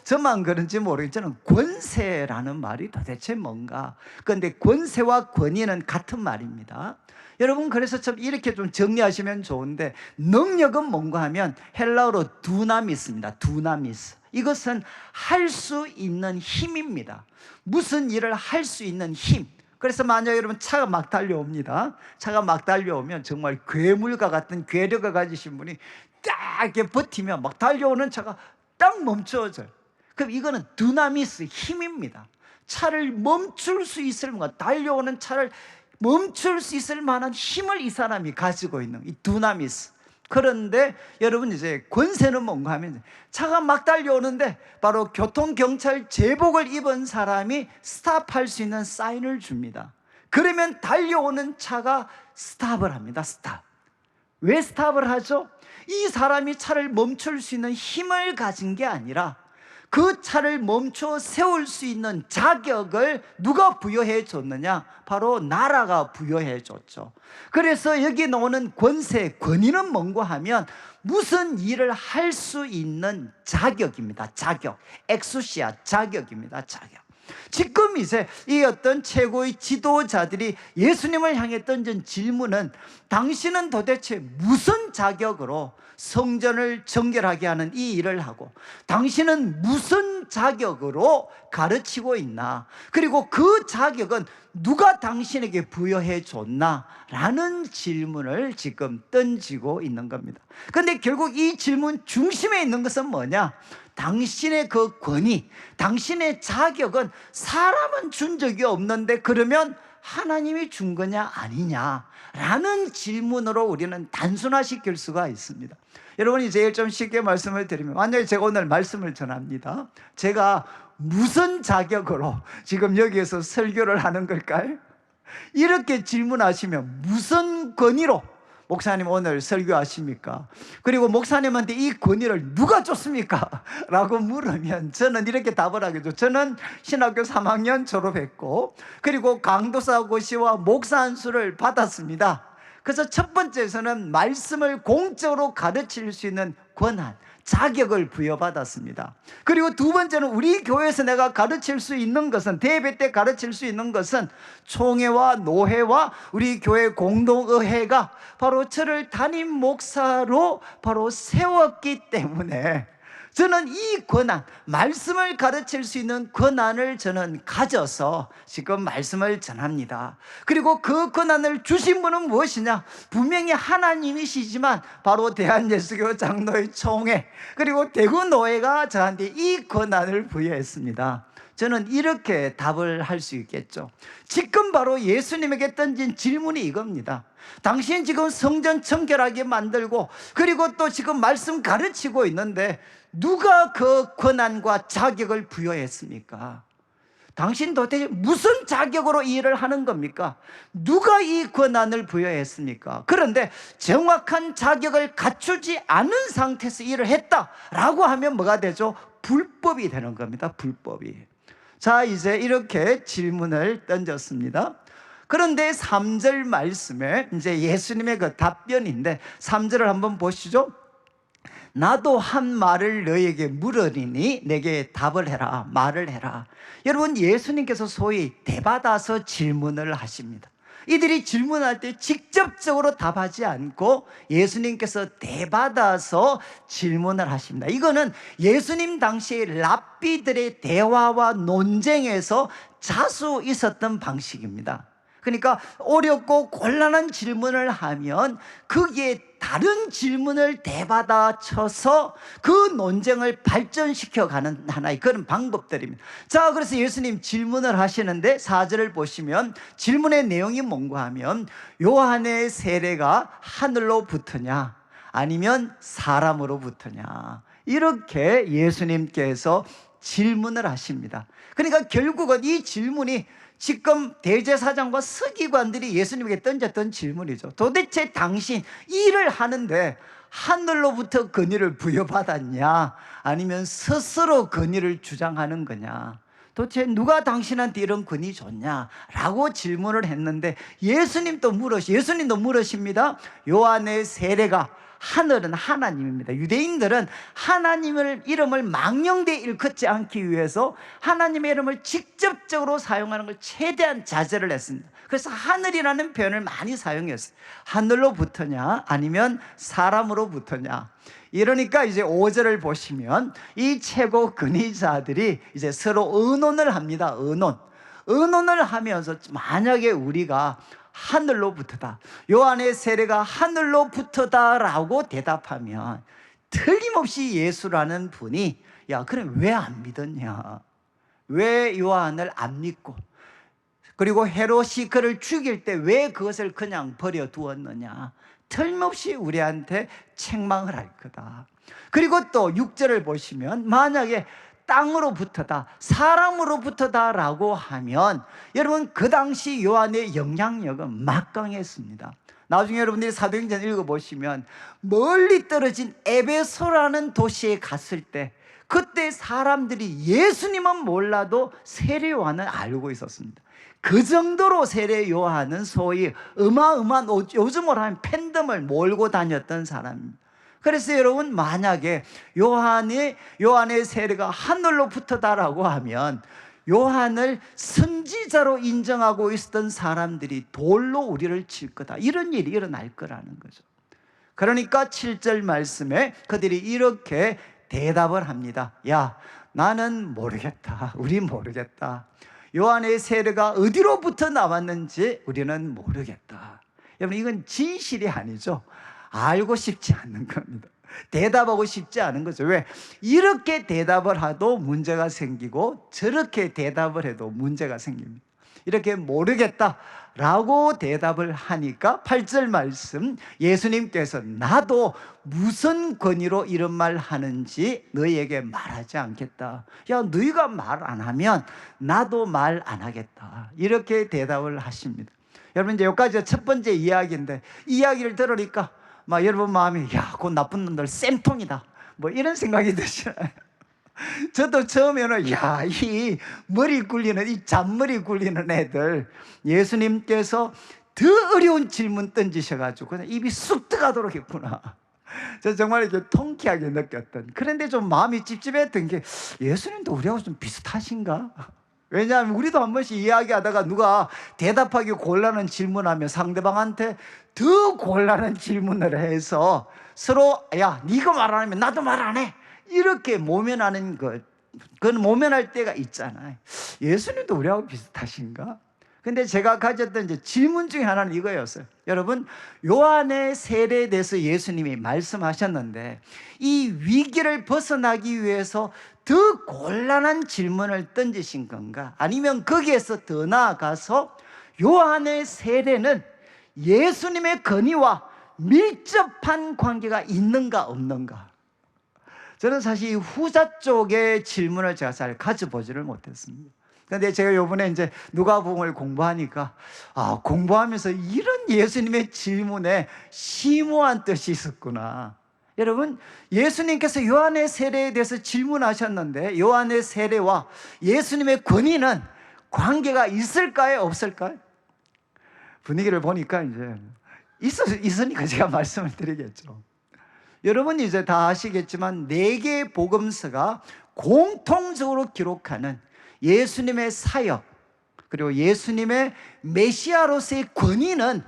저만 그런지 모르겠지만 권세라는 말이 도대체 뭔가. 그런데 권세와 권위는 같은 말입니다. 여러분, 그래서 좀 이렇게 좀 정리하시면 좋은데, 능력은 뭔가 하면 헬라어로 두나미스입니다. 두나미스. 이것은 할 수 있는 힘입니다. 무슨 일을 할 수 있는 힘. 그래서 만약 여러분 차가 막 달려옵니다. 차가 막 달려오면 정말 괴물과 같은 괴력을 가지신 분이 딱 이렇게 버티면 막 달려오는 차가 딱 멈춰져요. 그럼 이거는 두나미스, 힘입니다. 차를 멈출 수 있을 만한, 달려오는 차를 멈출 수 있을 만한 힘을 이 사람이 가지고 있는 이 두나미스. 그런데 여러분, 이제 권세는 뭔가 하면 차가 막 달려오는데 바로 교통경찰 제복을 입은 사람이 스탑할 수 있는 사인을 줍니다. 그러면 달려오는 차가 스탑을 합니다. 스탑. 왜 스탑을 하죠? 이 사람이 차를 멈출 수 있는 힘을 가진 게 아니라 그 차를 멈춰 세울 수 있는 자격을 누가 부여해 줬느냐? 바로 나라가 부여해 줬죠. 그래서 여기 나오는 권세, 권위는 뭔가 하면 무슨 일을 할 수 있는 자격입니다. 자격, 엑수시아, 자격입니다. 자격. 지금 이제 이 어떤 최고의 지도자들이 예수님을 향해 던진 질문은, 당신은 도대체 무슨 자격으로 성전을 정결하게 하는 이 일을 하고, 당신은 무슨 자격으로 가르치고 있나, 그리고 그 자격은 누가 당신에게 부여해 줬나 라는 질문을 지금 던지고 있는 겁니다. 그런데 결국 이 질문 중심에 있는 것은 뭐냐? 당신의 그 권위, 당신의 자격은 사람은 준 적이 없는데 그러면 하나님이 준 거냐 아니냐 라는 질문으로 우리는 단순화시킬 수가 있습니다. 여러분, 이제 좀 쉽게 말씀을 드리면, 만약에 제가 오늘 말씀을 전합니다. 제가 무슨 자격으로 지금 여기에서 설교를 하는 걸까요? 이렇게 질문하시면 무슨 권위로 목사님 오늘 설교하십니까? 그리고 목사님한테 이 권위를 누가 줬습니까? 라고 물으면 저는 이렇게 답을 하겠죠. 저는 신학교 3학년 졸업했고, 그리고 강도사 고시와 목사 안수를 받았습니다. 그래서 첫 번째에서는 말씀을 공적으로 가르칠 수 있는 권한, 자격을 부여받았습니다. 그리고 두 번째는 우리 교회에서 내가 가르칠 수 있는 것은, 대회 때 가르칠 수 있는 것은 총회와 노회와 우리 교회 공동의회가 바로 저를 담임 목사로 바로 세웠기 때문에 저는 이 권한, 말씀을 가르칠 수 있는 권한을 저는 가져서 지금 말씀을 전합니다. 그리고 그 권한을 주신 분은 무엇이냐? 분명히 하나님이시지만 바로 대한예수교 장로의 총회, 그리고 대구노회가 저한테 이 권한을 부여했습니다. 저는 이렇게 답을 할 수 있겠죠. 지금 바로 예수님에게 던진 질문이 이겁니다. 당신 지금 성전 청결하게 만들고, 그리고 또 지금 말씀 가르치고 있는데 누가 그 권한과 자격을 부여했습니까? 당신 도대체 무슨 자격으로 이 일을 하는 겁니까? 누가 이 권한을 부여했습니까? 그런데 정확한 자격을 갖추지 않은 상태에서 일을 했다라고 하면 뭐가 되죠? 불법이 되는 겁니다. 불법이. 자, 이제 이렇게 질문을 던졌습니다. 그런데 3절 말씀에 이제 예수님의 그 답변인데 3절을 한번 보시죠. 나도 한 말을 너에게 물으리니 내게 답을 해라, 말을 해라. 여러분, 예수님께서 소위 대받아서 질문을 하십니다. 이들이 질문할 때 직접적으로 답하지 않고 예수님께서 대받아서 질문을 하십니다. 이거는 예수님 당시의 랍비들의 대화와 논쟁에서 자수 있었던 방식입니다. 그러니까 어렵고 곤란한 질문을 하면 거기에 다른 질문을 대받아 쳐서 그 논쟁을 발전시켜가는 하나의 그런 방법들입니다. 자, 그래서 예수님 질문을 하시는데 4절을 보시면 질문의 내용이 뭔가 하면 요한의 세례가 하늘로부터냐 아니면 사람으로부터냐, 이렇게 예수님께서 질문을 하십니다. 그러니까 결국은 이 질문이 지금 대제사장과 서기관들이 예수님에게 던졌던 질문이죠. 도대체 당신 일을 하는데 하늘로부터 권위를 부여받았냐 아니면 스스로 권위를 주장하는 거냐, 도대체 누가 당신한테 이런 권위 줬냐라고 질문을 했는데 예수님도 물으십니다. 요한의 세례가, 하늘은 하나님입니다. 유대인들은 하나님의 이름을 망령되이 일컫지 않기 위해서 하나님의 이름을 직접적으로 사용하는 걸 최대한 자제를 했습니다. 그래서 하늘이라는 표현을 많이 사용했어요. 하늘로부터냐 아니면 사람으로부터냐. 이러니까 이제 5절을 보시면 이 최고 권위자들이 이제 서로 의논을 합니다. 의논을 하면서 만약에 우리가 하늘로부터다, 요한의 세례가 하늘로부터다라고 대답하면 틀림없이 예수라는 분이 야, 그럼 왜 안 믿었냐? 왜 요한을 안 믿고, 그리고 헤롯이 그를 죽일 때 왜 그것을 그냥 버려두었느냐? 틀림없이 우리한테 책망을 할 거다. 그리고 또 6절을 보시면 만약에 땅으로부터다, 사람으로부터다라고 하면 여러분 그 당시 요한의 영향력은 막강했습니다. 나중에 여러분들이 사도행전 읽어보시면 멀리 떨어진 에베소라는 도시에 갔을 때 그때 사람들이 예수님은 몰라도 세례 요한을 알고 있었습니다. 그 정도로 세례 요한은 소위 어마어마한, 요즘으로 하면 팬덤을 몰고 다녔던 사람입니다. 그래서 여러분 만약에 요한의 세례가 하늘로부터다라고 하면 요한을 선지자로 인정하고 있었던 사람들이 돌로 우리를 칠 거다, 이런 일이 일어날 거라는 거죠. 그러니까 7절 말씀에 그들이 이렇게 대답을 합니다. 야, 나는 모르겠다. 우리 모르겠다. 요한의 세례가 어디로부터 나왔는지 우리는 모르겠다. 여러분, 이건 진실이 아니죠. 알고 싶지 않는 겁니다. 대답하고 싶지 않은 거죠. 왜? 이렇게 대답을 해도 문제가 생기고 저렇게 대답을 해도 문제가 생깁니다. 이렇게 모르겠다라고 대답을 하니까 8절 말씀, 예수님께서 나도 무슨 권위로 이런 말 하는지 너희에게 말하지 않겠다. 야, 너희가 말 안 하면 나도 말 안 하겠다. 이렇게 대답을 하십니다. 여러분, 이제 여기까지 첫 번째 이야기인데 이 이야기를 들으니까 막 여러분 마음이 야, 그 나쁜 놈들 쌤통이다, 뭐 이런 생각이 드시나요? 저도 처음에는 야, 이 머리 굴리는, 이 잔머리 굴리는 애들, 예수님께서 더 어려운 질문 던지셔가지고 그냥 입이 쑥 들어가도록 했구나. 저 정말 이렇게 통쾌하게 느꼈던, 그런데 좀 마음이 찝찝했던 게 예수님도 우리하고 좀 비슷하신가? 왜냐하면 우리도 한 번씩 이야기하다가 누가 대답하기 곤란한 질문하면 상대방한테 더 곤란한 질문을 해서 서로 야, 네가 말 안 하면 나도 말 안 해, 이렇게 모면하는 것, 그건 모면할 때가 있잖아요. 예수님도 우리하고 비슷하신가? 근데 제가 가졌던 이제 질문 중에 하나는 이거였어요. 여러분, 요한의 세례에 대해서 예수님이 말씀하셨는데 이 위기를 벗어나기 위해서 더 곤란한 질문을 던지신 건가? 아니면 거기에서 더 나아가서 요한의 세례는 예수님의 권위와 밀접한 관계가 있는가 없는가? 저는 사실 이 후자 쪽의 질문을 제가 잘 가져보지를 못했습니다. 근데 제가 요번에 이제 누가복음을 공부하니까 공부하면서 이런 예수님의 질문에 심오한 뜻이 있었구나. 여러분, 예수님께서 요한의 세례에 대해서 질문하셨는데 요한의 세례와 예수님의 권위는 관계가 있을까요, 없을까요? 분위기를 보니까 이제 있으니까 제가 말씀을 드리겠죠. 여러분 이제 다 아시겠지만 4개의 복음서가 공통적으로 기록하는 예수님의 사역 그리고 예수님의 메시아로서의 권위는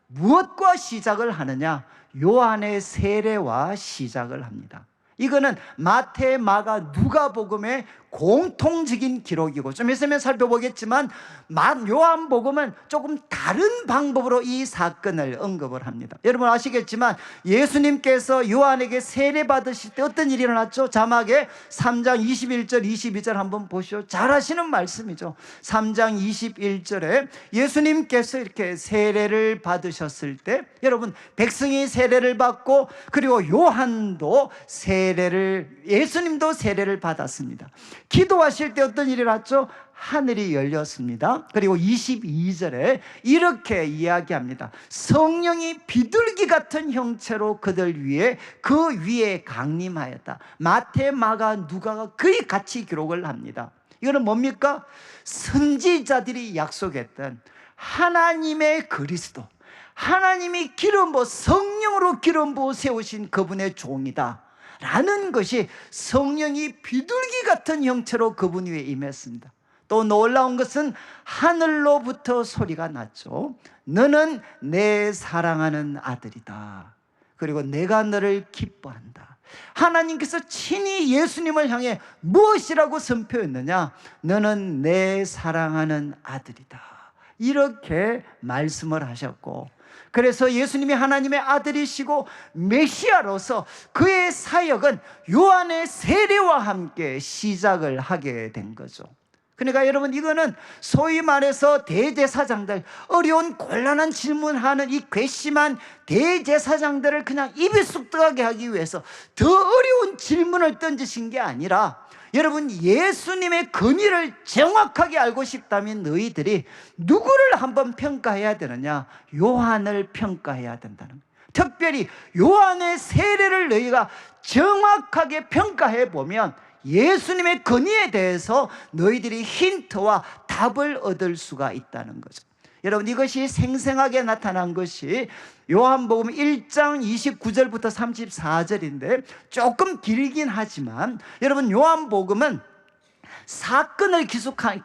무엇과 시작을 하느냐? 요한의 세례와 시작을 합니다. 이거는 마태, 마가, 누가복음의 공통적인 기록이고 좀 있으면 살펴보겠지만 요한복음은 조금 다른 방법으로 이 사건을 언급을 합니다. 여러분 아시겠지만 예수님께서 요한에게 세례 받으실 때 어떤 일이 일어났죠? 자막에 3장 21절 22절 한번 보시오. 잘 아시는 말씀이죠. 3장 21절에 예수님께서 이렇게 세례를 받으셨을 때 여러분 백성이 세례를 받고 그리고 요한도 예수님도 세례를 받았습니다. 기도하실 때 어떤 일이 일어났죠? 하늘이 열렸습니다. 그리고 22절에 이렇게 이야기합니다. 성령이 비둘기 같은 형체로 그들 위에 그 위에 강림하였다. 마태, 마가, 누가가 거의 같이 기록을 합니다. 이거는 뭡니까? 선지자들이 약속했던 하나님의 그리스도, 하나님이 성령으로 기름 부어 세우신 그분의 종이다 라는 것이 성령이 비둘기 같은 형체로 그분 위에 임했습니다. 또 놀라운 것은 하늘로부터 소리가 났죠. 너는 내 사랑하는 아들이다. 그리고 내가 너를 기뻐한다. 하나님께서 친히 예수님을 향해 무엇이라고 선포했느냐? 너는 내 사랑하는 아들이다. 이렇게 말씀을 하셨고 그래서 예수님이 하나님의 아들이시고 메시아로서 그의 사역은 요한의 세례와 함께 시작을 하게 된 거죠. 그러니까 여러분 이거는 소위 말해서 대제사장들, 어려운 곤란한 질문하는 이 괘씸한 대제사장들을 그냥 입에 쑥 들어가게 하기 위해서 더 어려운 질문을 던지신 게 아니라 여러분 예수님의 권위를 정확하게 알고 싶다면 너희들이 누구를 한번 평가해야 되느냐? 요한을 평가해야 된다는 거예요. 특별히 요한의 세례를 너희가 정확하게 평가해 보면 예수님의 권위에 대해서 너희들이 힌트와 답을 얻을 수가 있다는 거죠. 여러분 이것이 생생하게 나타난 것이 요한복음 1장 29절부터 34절인데 조금 길긴 하지만 여러분 요한복음은 사건을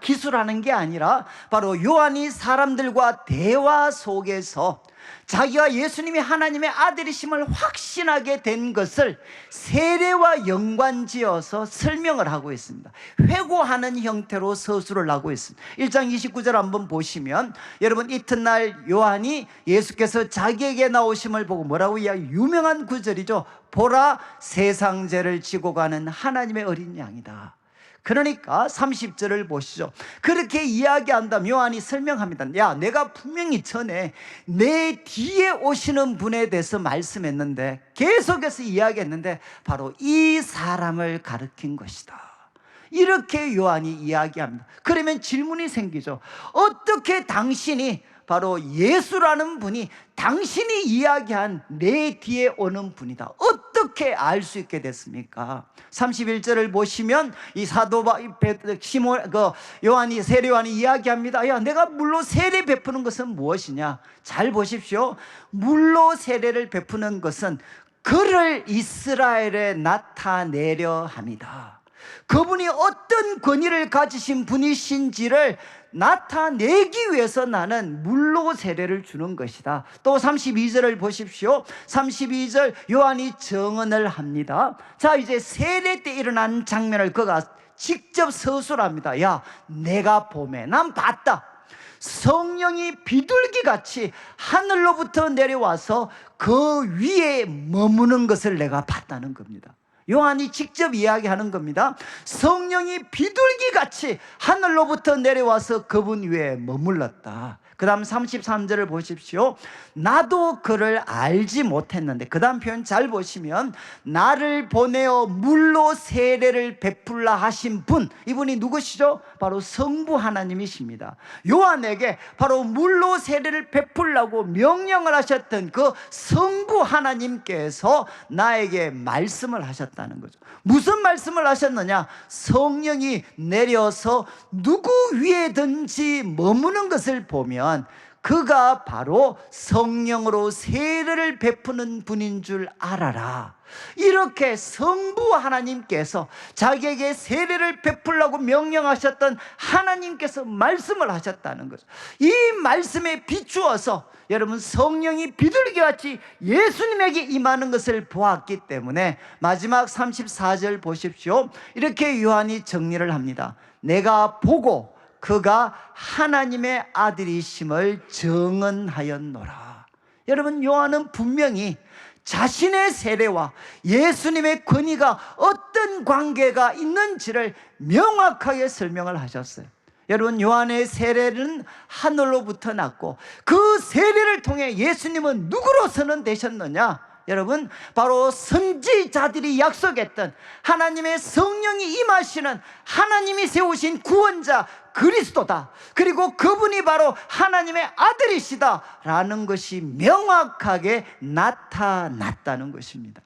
기술하는 게 아니라 바로 요한이 사람들과 대화 속에서 자기가 예수님이 하나님의 아들이심을 확신하게 된 것을 세례와 연관지어서 설명을 하고 있습니다. 회고하는 형태로 서술을 하고 있습니다. 1장 29절 한번 보시면 여러분 이튿날 요한이 예수께서 자기에게 나오심을 보고 뭐라고 이야기? 유명한 구절이죠. 보라 세상 죄를 지고 가는 하나님의 어린 양이다. 그러니까 30절을 보시죠. 그렇게 이야기한다면 요한이 설명합니다. 야, 내가 분명히 전에 내 뒤에 오시는 분에 대해서 말씀했는데 계속해서 이야기했는데 바로 이 사람을 가리킨 것이다. 이렇게 요한이 이야기합니다. 그러면 질문이 생기죠. 어떻게 당신이 바로 예수라는 분이 당신이 이야기한 내 뒤에 오는 분이다. 어떻게 알 수 있게 됐습니까? 31절을 보시면 이 사도 요한이 세례 요한이 이야기합니다. 야, 내가 물로 세례 베푸는 것은 무엇이냐? 잘 보십시오. 물로 세례를 베푸는 것은 그를 이스라엘에 나타내려 합니다. 그분이 어떤 권위를 가지신 분이신지를 나타내기 위해서 나는 물로 세례를 주는 것이다. 또 32절을 보십시오. 32절 요한이 정언을 합니다. 자, 이제 세례 때 일어난 장면을 그가 직접 서술합니다. 야, 내가 보매 난 봤다. 성령이 비둘기같이 하늘로부터 내려와서 그 위에 머무는 것을 내가 봤다는 겁니다. 요한이 직접 이야기하는 겁니다. 성령이 비둘기같이 하늘로부터 내려와서 그분 위에 머물렀다. 그 다음 33절을 보십시오. 나도 그를 알지 못했는데, 그 다음 표현 잘 보시면, 나를 보내어 물로 세례를 베풀라 하신 분, 이분이 누구시죠? 바로 성부 하나님이십니다. 요한에게 바로 물로 세례를 베풀라고 명령을 하셨던 그 성부 하나님께서 나에게 말씀을 하셨다는 거죠. 무슨 말씀을 하셨느냐? 성령이 내려서 누구 위에든지 머무는 것을 보면 그가 바로 성령으로 세례를 베푸는 분인 줄 알아라. 이렇게 성부 하나님께서 자기에게 세례를 베풀라고 명령하셨던 하나님께서 말씀을 하셨다는 거죠. 이 말씀에 비추어서 여러분, 성령이 비둘기같이 예수님에게 임하는 것을 보았기 때문에 마지막 34절 보십시오. 이렇게 요한이 정리를 합니다. 내가 보고 그가 하나님의 아들이심을 증언하였노라. 여러분, 요한은 분명히 자신의 세례와 예수님의 권위가 어떤 관계가 있는지를 명확하게 설명을 하셨어요. 여러분, 요한의 세례는 하늘로부터 났고 그 세례를 통해 예수님은 누구로서는 되셨느냐? 여러분, 바로 선지자들이 약속했던 하나님의 성령이 임하시는 하나님이 세우신 구원자 그리스도다. 그리고 그분이 바로 하나님의 아들이시다 라는 것이 명확하게 나타났다는 것입니다.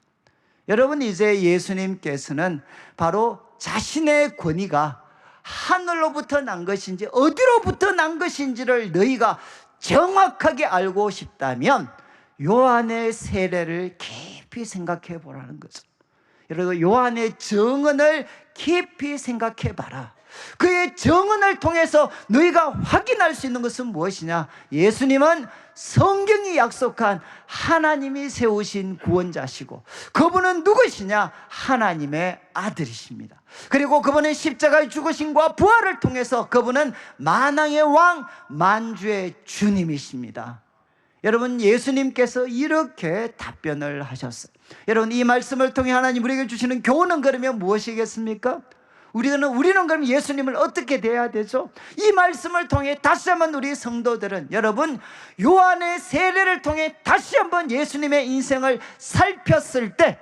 여러분, 이제 예수님께서는 바로 자신의 권위가 하늘로부터 난 것인지 어디로부터 난 것인지를 너희가 정확하게 알고 싶다면 요한의 세례를 깊이 생각해 보라는 거죠. 여러분, 요한의 증언을 깊이 생각해 봐라. 그의 증언을 통해서 너희가 확인할 수 있는 것은 무엇이냐? 예수님은 성경이 약속한 하나님이 세우신 구원자시고 그분은 누구시냐? 하나님의 아들이십니다. 그리고 그분의 십자가의 죽으심과 부활을 통해서 그분은 만왕의 왕, 만주의 주님이십니다. 여러분, 예수님께서 이렇게 답변을 하셨어요. 여러분, 이 말씀을 통해 하나님 우리에게 주시는 교훈은 그러면 무엇이겠습니까? 우리는 그럼 예수님을 어떻게 대해야 되죠? 이 말씀을 통해 다시 한번 우리 성도들은, 여러분, 요한의 세례를 통해 다시 한번 예수님의 인생을 살폈을 때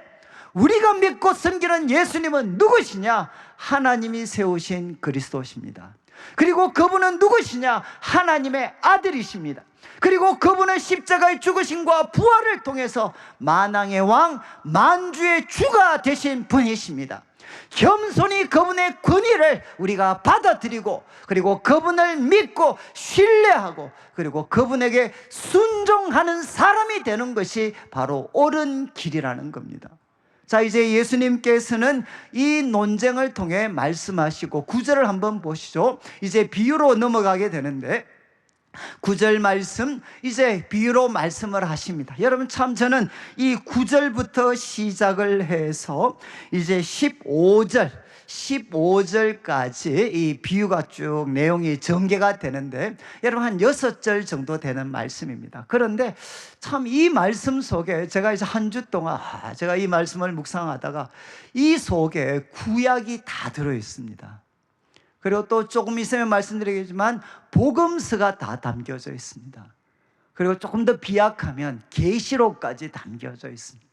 우리가 믿고 섬기는 예수님은 누구시냐? 하나님이 세우신 그리스도십니다. 그리고 그분은 누구시냐? 하나님의 아들이십니다. 그리고 그분은 십자가의 죽으심과 부활을 통해서 만왕의 왕, 만주의 주가 되신 분이십니다. 겸손히 그분의 권위를 우리가 받아들이고 그리고 그분을 믿고 신뢰하고 그리고 그분에게 순종하는 사람이 되는 것이 바로 옳은 길이라는 겁니다. 자, 이제 예수님께서는 이 논쟁을 통해 말씀하시고 9절을 한번 보시죠. 이제 비유로 넘어가게 되는데 9절 말씀, 이제 비유로 말씀을 하십니다. 여러분, 참 저는 이 9절부터 시작을 해서 이제 15절까지 이 비유가 쭉 내용이 전개가 되는데 여러분, 한 6절 정도 되는 말씀입니다. 그런데 참 이 말씀 속에 제가 이제 한 주 동안 제가 이 말씀을 묵상하다가 이 속에 구약이 다 들어 있습니다. 그리고 또 조금 있으면 말씀드리겠지만 복음서가 다 담겨져 있습니다. 그리고 조금 더 비약하면 계시록까지 담겨져 있습니다.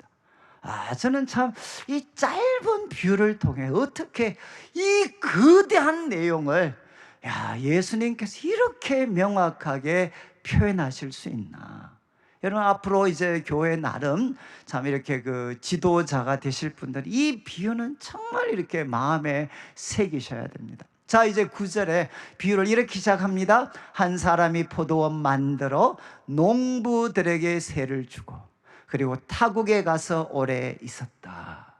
저는 참 이 짧은 비유를 통해 어떻게 이 거대한 내용을 예수님께서 이렇게 명확하게 표현하실 수 있나? 여러분, 앞으로 이제 교회 나름 참 이렇게 그 지도자가 되실 분들이 이 비유는 정말 이렇게 마음에 새기셔야 됩니다. 자, 이제 9절에 비유를 이렇게 시작합니다. 한 사람이 포도원 만들어 농부들에게 세를 주고 그리고 타국에 가서 오래 있었다.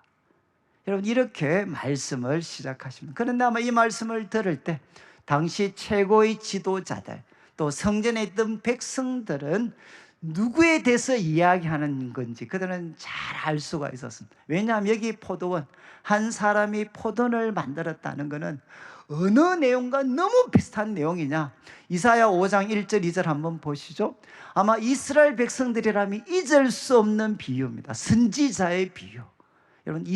여러분, 이렇게 말씀을 시작하십니다. 그런데 아마 이 말씀을 들을 때 당시 최고의 지도자들 또 성전에 있던 백성들은 누구에 대해서 이야기하는 건지 그들은 잘 알 수가 있었습니다. 왜냐하면 여기 포도원, 한 사람이 포도원을 만들었다는 것은 어느 내용과 너무 비슷한 내용이냐? 이사야 5장 1절 2절 한번 보시죠. 아마 이스라엘 백성들이라면 잊을 수 없는 비유입니다. 선지자의 비유. 여러분,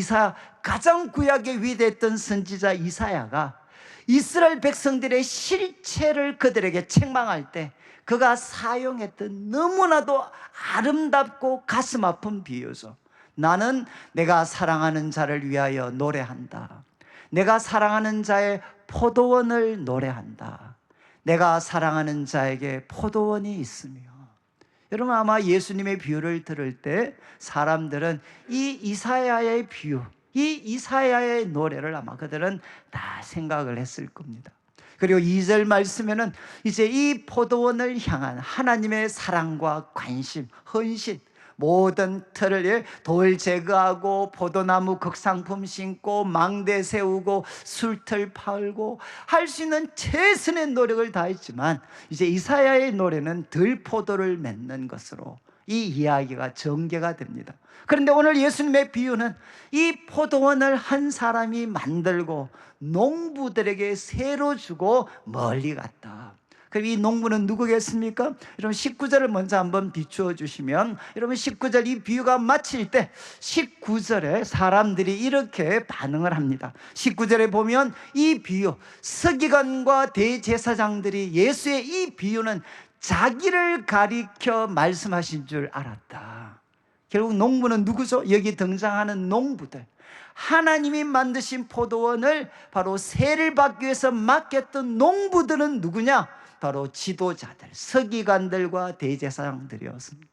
가장 구약에 위대했던 선지자 이사야가 이스라엘 백성들의 실체를 그들에게 책망할 때 그가 사용했던 너무나도 아름답고 가슴 아픈 비유죠. 나는 내가 사랑하는 자를 위하여 노래한다. 내가 사랑하는 자의 포도원을 노래한다. 내가 사랑하는 자에게 포도원이 있으며. 여러분, 아마 예수님의 비유를 들을 때 사람들은 이 이사야의 비유, 이 이사야의 노래를 아마 그들은 다 생각을 했을 겁니다. 그리고 2절 말씀에는 이제 이 포도원을 향한 하나님의 사랑과 관심, 헌신, 모든 틀을 돌 제거하고 포도나무 극상품 심고 망대 세우고 술틀 팔고 할 수 있는 최선의 노력을 다했지만 이제 이사야의 노래는 들포도를 맺는 것으로 이 이야기가 전개가 됩니다. 그런데 오늘 예수님의 비유는 이 포도원을 한 사람이 만들고 농부들에게 새로 주고 멀리 갔다. 그럼 이 농부는 누구겠습니까? 여러분 19절을 먼저 한번 비추어 주시면, 여러분 19절 이 비유가 마칠 때 19절에 사람들이 이렇게 반응을 합니다. 19절에 보면 이 비유, 서기관과 대제사장들이 예수의 이 비유는 자기를 가리켜 말씀하신 줄 알았다. 결국 농부는 누구죠? 여기 등장하는 농부들, 하나님이 만드신 포도원을 바로 세를 받기 위해서 맡겼던 농부들은 누구냐? 바로 지도자들, 서기관들과 대제사장들이었습니다.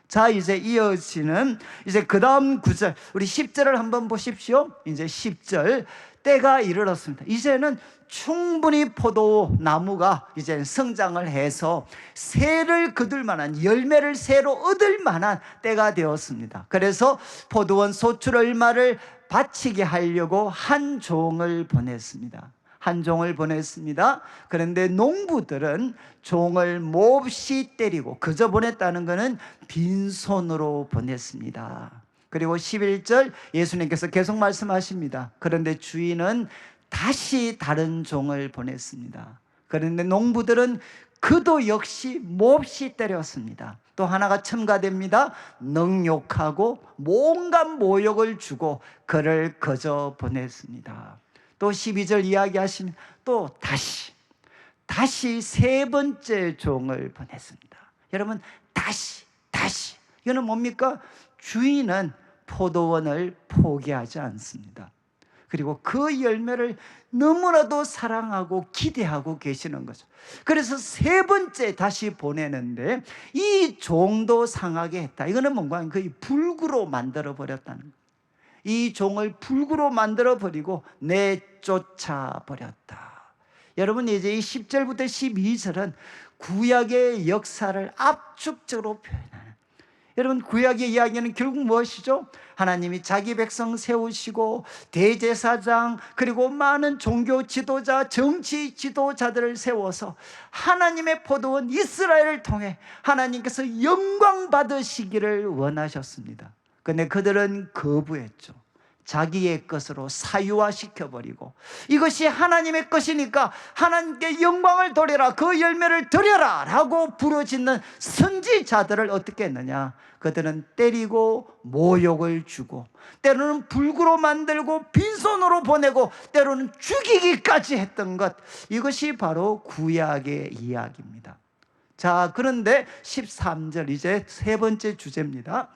자, 이제 이어지는 이제 그 다음 9절, 우리 10절을 한번 보십시오. 이제 10절, 때가 이르렀습니다. 이제는 충분히 포도나무가 이제 성장을 해서 새를 거둘 만한, 열매를 새로 얻을 만한 때가 되었습니다. 그래서 포도원 소출 얼마를 바치게 하려고 한 종을 보냈습니다. 한 종을 보냈습니다. 그런데 농부들은 종을 몹시 때리고, 그저 보냈다는 것은 빈손으로 보냈습니다. 그리고 11절 예수님께서 계속 말씀하십니다. 그런데 주인은 다시 다른 종을 보냈습니다. 그런데 농부들은 그도 역시 몹시 때렸습니다. 또 하나가 첨가됩니다. 능욕하고 온갖 모욕을 주고 그를 거저 보냈습니다. 또 12절 이야기하시면 또 다시 세 번째 종을 보냈습니다. 여러분, 다시 이거는 뭡니까? 주인은 포도원을 포기하지 않습니다. 그리고 그 열매를 너무나도 사랑하고 기대하고 계시는 거죠. 그래서 세 번째 다시 보내는데 이 종도 상하게 했다. 이거는 뭔가 거의 불구로 만들어 버렸다는 거예요. 이 종을 불구로 만들어 버리고 내쫓아 버렸다. 여러분, 이제 이 10절부터 12절은 구약의 역사를 압축적으로 표현하는, 여러분 구약의 이야기는 결국 무엇이죠? 하나님이 자기 백성 세우시고 대제사장 그리고 많은 종교 지도자, 정치 지도자들을 세워서 하나님의 포도원 이스라엘을 통해 하나님께서 영광 받으시기를 원하셨습니다. 그런데 그들은 거부했죠. 자기의 것으로 사유화시켜버리고, 이것이 하나님의 것이니까 하나님께 영광을 돌려라, 그 열매를 드려라 라고 부르짖는 선지자들을 어떻게 했느냐? 그들은 때리고 모욕을 주고, 때로는 불구로 만들고 빈손으로 보내고, 때로는 죽이기까지 했던 것, 이것이 바로 구약의 이야기입니다. 자, 그런데 13절 이제 세 번째 주제입니다.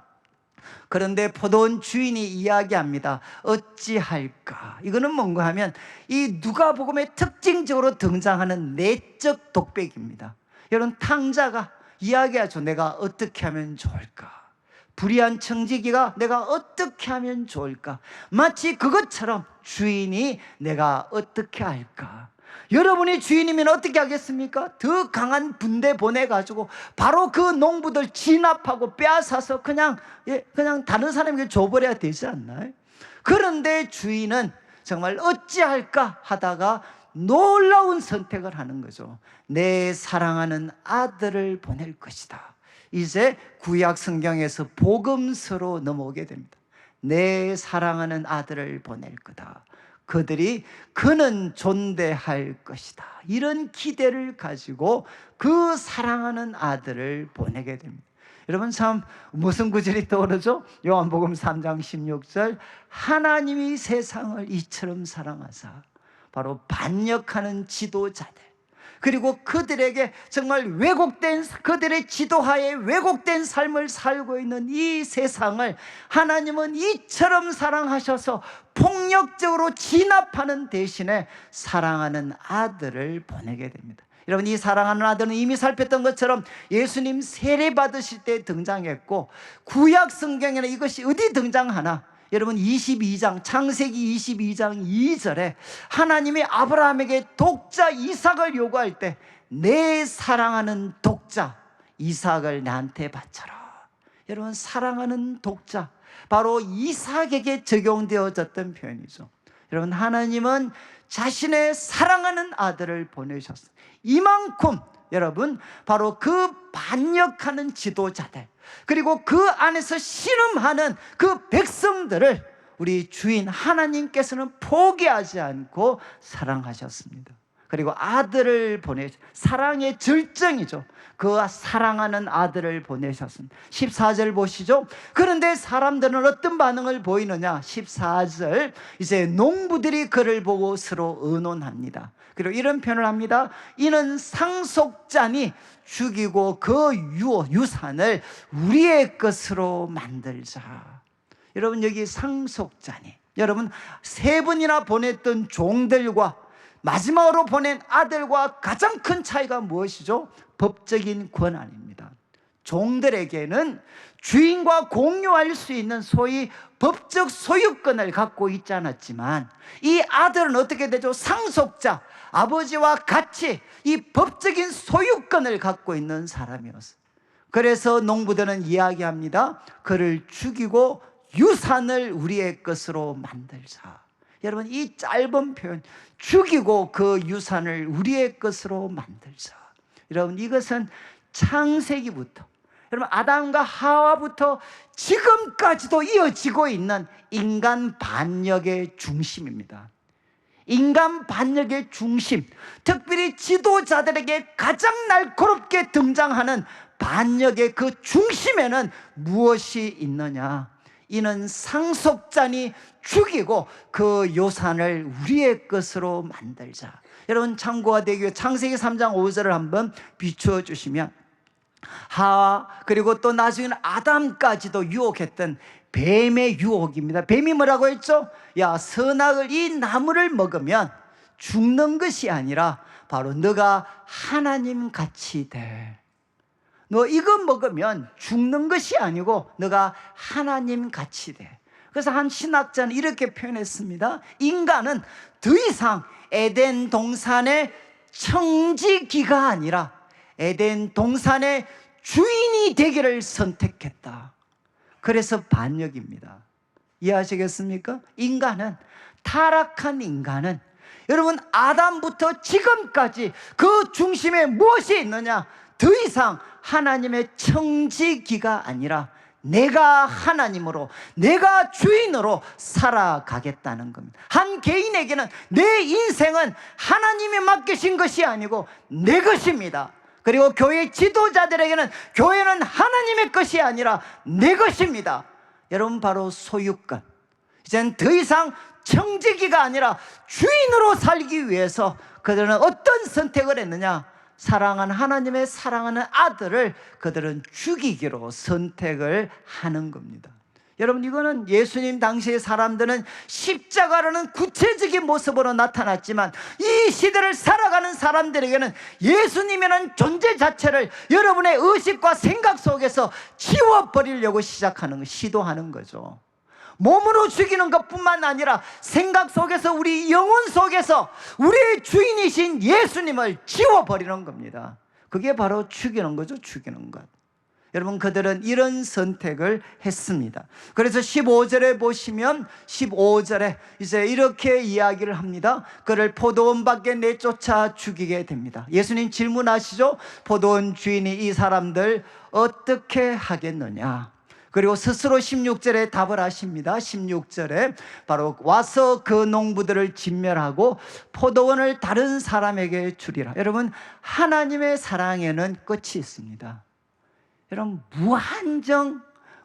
그런데 포도원 주인이 이야기합니다. 어찌할까? 이거는 뭔가 하면 이 누가복음에 특징적으로 등장하는 내적 독백입니다. 여러분, 탕자가 이야기하죠. 내가 어떻게 하면 좋을까? 불의한 청지기가 내가 어떻게 하면 좋을까? 마치 그것처럼 주인이 내가 어떻게 할까? 여러분이 주인이면 어떻게 하겠습니까? 더 강한 군대 보내가지고 바로 그 농부들 진압하고 빼앗아서 그냥 다른 사람에게 줘버려야 되지 않나요? 그런데 주인은 정말 어찌할까 하다가 놀라운 선택을 하는 거죠. 내 사랑하는 아들을 보낼 것이다. 이제 구약 성경에서 복음서로 넘어오게 됩니다. 내 사랑하는 아들을 보낼 거다. 그는 존대할 것이다. 이런 기대를 가지고 그 사랑하는 아들을 보내게 됩니다. 여러분 참 무슨 구절이 떠오르죠? 요한복음 3장 16절 하나님이 세상을 이처럼 사랑하사 바로 반역하는 지도자들 그리고 그들에게 정말 왜곡된 그들의 지도하에 왜곡된 삶을 살고 있는 이 세상을 하나님은 이처럼 사랑하셔서 폭력적으로 진압하는 대신에 사랑하는 아들을 보내게 됩니다. 여러분 이 사랑하는 아들은 이미 살폈던 것처럼 예수님 세례 받으실 때 등장했고 구약 성경에는 이것이 어디 등장하나? 여러분 22장 창세기 22장 2절에 하나님이 아브라함에게 독자 이삭을 요구할 때 내 사랑하는 독자 이삭을 나한테 바쳐라. 여러분 사랑하는 독자 바로 이삭에게 적용되어졌던 표현이죠. 여러분 하나님은 자신의 사랑하는 아들을 보내셨습니다. 이만큼 여러분 바로 그 반역하는 지도자들 그리고 그 안에서 신음하는 그 백성들을 우리 주인 하나님께서는 포기하지 않고 사랑하셨습니다. 그리고 아들을 사랑의 절정이죠. 그 사랑하는 아들을 보내셨습니다. 14절 보시죠. 그런데 사람들은 어떤 반응을 보이느냐? 14절 이제 농부들이 그를 보고 서로 의논합니다. 그리고 이런 표현을 합니다. 이는 상속자니 죽이고 그 유산을 우리의 것으로 만들자. 여러분 여기 상속자니 여러분 세 번이나 보냈던 종들과 마지막으로 보낸 아들과 가장 큰 차이가 무엇이죠? 법적인 권한입니다. 종들에게는 주인과 공유할 수 있는 소위 법적 소유권을 갖고 있지 않았지만 이 아들은 어떻게 되죠? 상속자, 아버지와 같이 이 법적인 소유권을 갖고 있는 사람이었어요. 그래서 농부들은 이야기합니다. 그를 죽이고 유산을 우리의 것으로 만들자. 여러분 이 짧은 표현 죽이고 그 유산을 우리의 것으로 만들자. 여러분 이것은 창세기부터 여러분 아담과 하와부터 지금까지도 이어지고 있는 인간 반역의 중심입니다. 인간 반역의 중심, 특별히 지도자들에게 가장 날카롭게 등장하는 반역의 그 중심에는 무엇이 있느냐? 이는 상속자니 죽이고 그 유산을 우리의 것으로 만들자. 여러분 참고가 되기 위해 창세기 3장 5절을 한번 비추어 주시면 하와 그리고 또 나중에는 아담까지도 유혹했던 뱀의 유혹입니다. 뱀이 뭐라고 했죠? 야 선악을 이 나무를 먹으면 죽는 것이 아니라 바로 너가 하나님 같이 돼. 너 이거 먹으면 죽는 것이 아니고 너가 하나님 같이 돼. 그래서 한 신학자는 이렇게 표현했습니다. 인간은 더 이상 에덴 동산의 청지기가 아니라 에덴 동산의 주인이 되기를 선택했다. 그래서 반역입니다. 이해하시겠습니까? 타락한 인간은 여러분 아담부터 지금까지 그 중심에 무엇이 있느냐? 더 이상 하나님의 청지기가 아니라 내가 하나님으로 내가 주인으로 살아가겠다는 겁니다. 한 개인에게는 내 인생은 하나님이 맡기신 것이 아니고 내 것입니다. 그리고 교회 지도자들에게는 교회는 하나님의 것이 아니라 내 것입니다. 여러분 바로 소유권. 이제는 더 이상 청지기가 아니라 주인으로 살기 위해서 그들은 어떤 선택을 했느냐? 사랑하는 하나님의 사랑하는 아들을 그들은 죽이기로 선택을 하는 겁니다. 여러분 이거는 예수님 당시의 사람들은 십자가라는 구체적인 모습으로 나타났지만 이 시대를 살아가는 사람들에게는 예수님이라는 존재 자체를 여러분의 의식과 생각 속에서 지워버리려고 시도하는 거죠. 몸으로 죽이는 것뿐만 아니라 생각 속에서 우리 영혼 속에서 우리의 주인이신 예수님을 지워버리는 겁니다. 그게 바로 죽이는 거죠. 죽이는 것. 여러분 그들은 이런 선택을 했습니다. 그래서 15절에 보시면 15절에 이제 이렇게 이야기를 합니다. 그를 포도원 밖에 내쫓아 죽이게 됩니다. 예수님 질문하시죠. 포도원 주인이 이 사람들 어떻게 하겠느냐? 그리고 스스로 16절에 답을 하십니다. 16절에 바로 와서 그 농부들을 진멸하고 포도원을 다른 사람에게 주리라. 여러분 하나님의 사랑에는 끝이 있습니다. 여러분,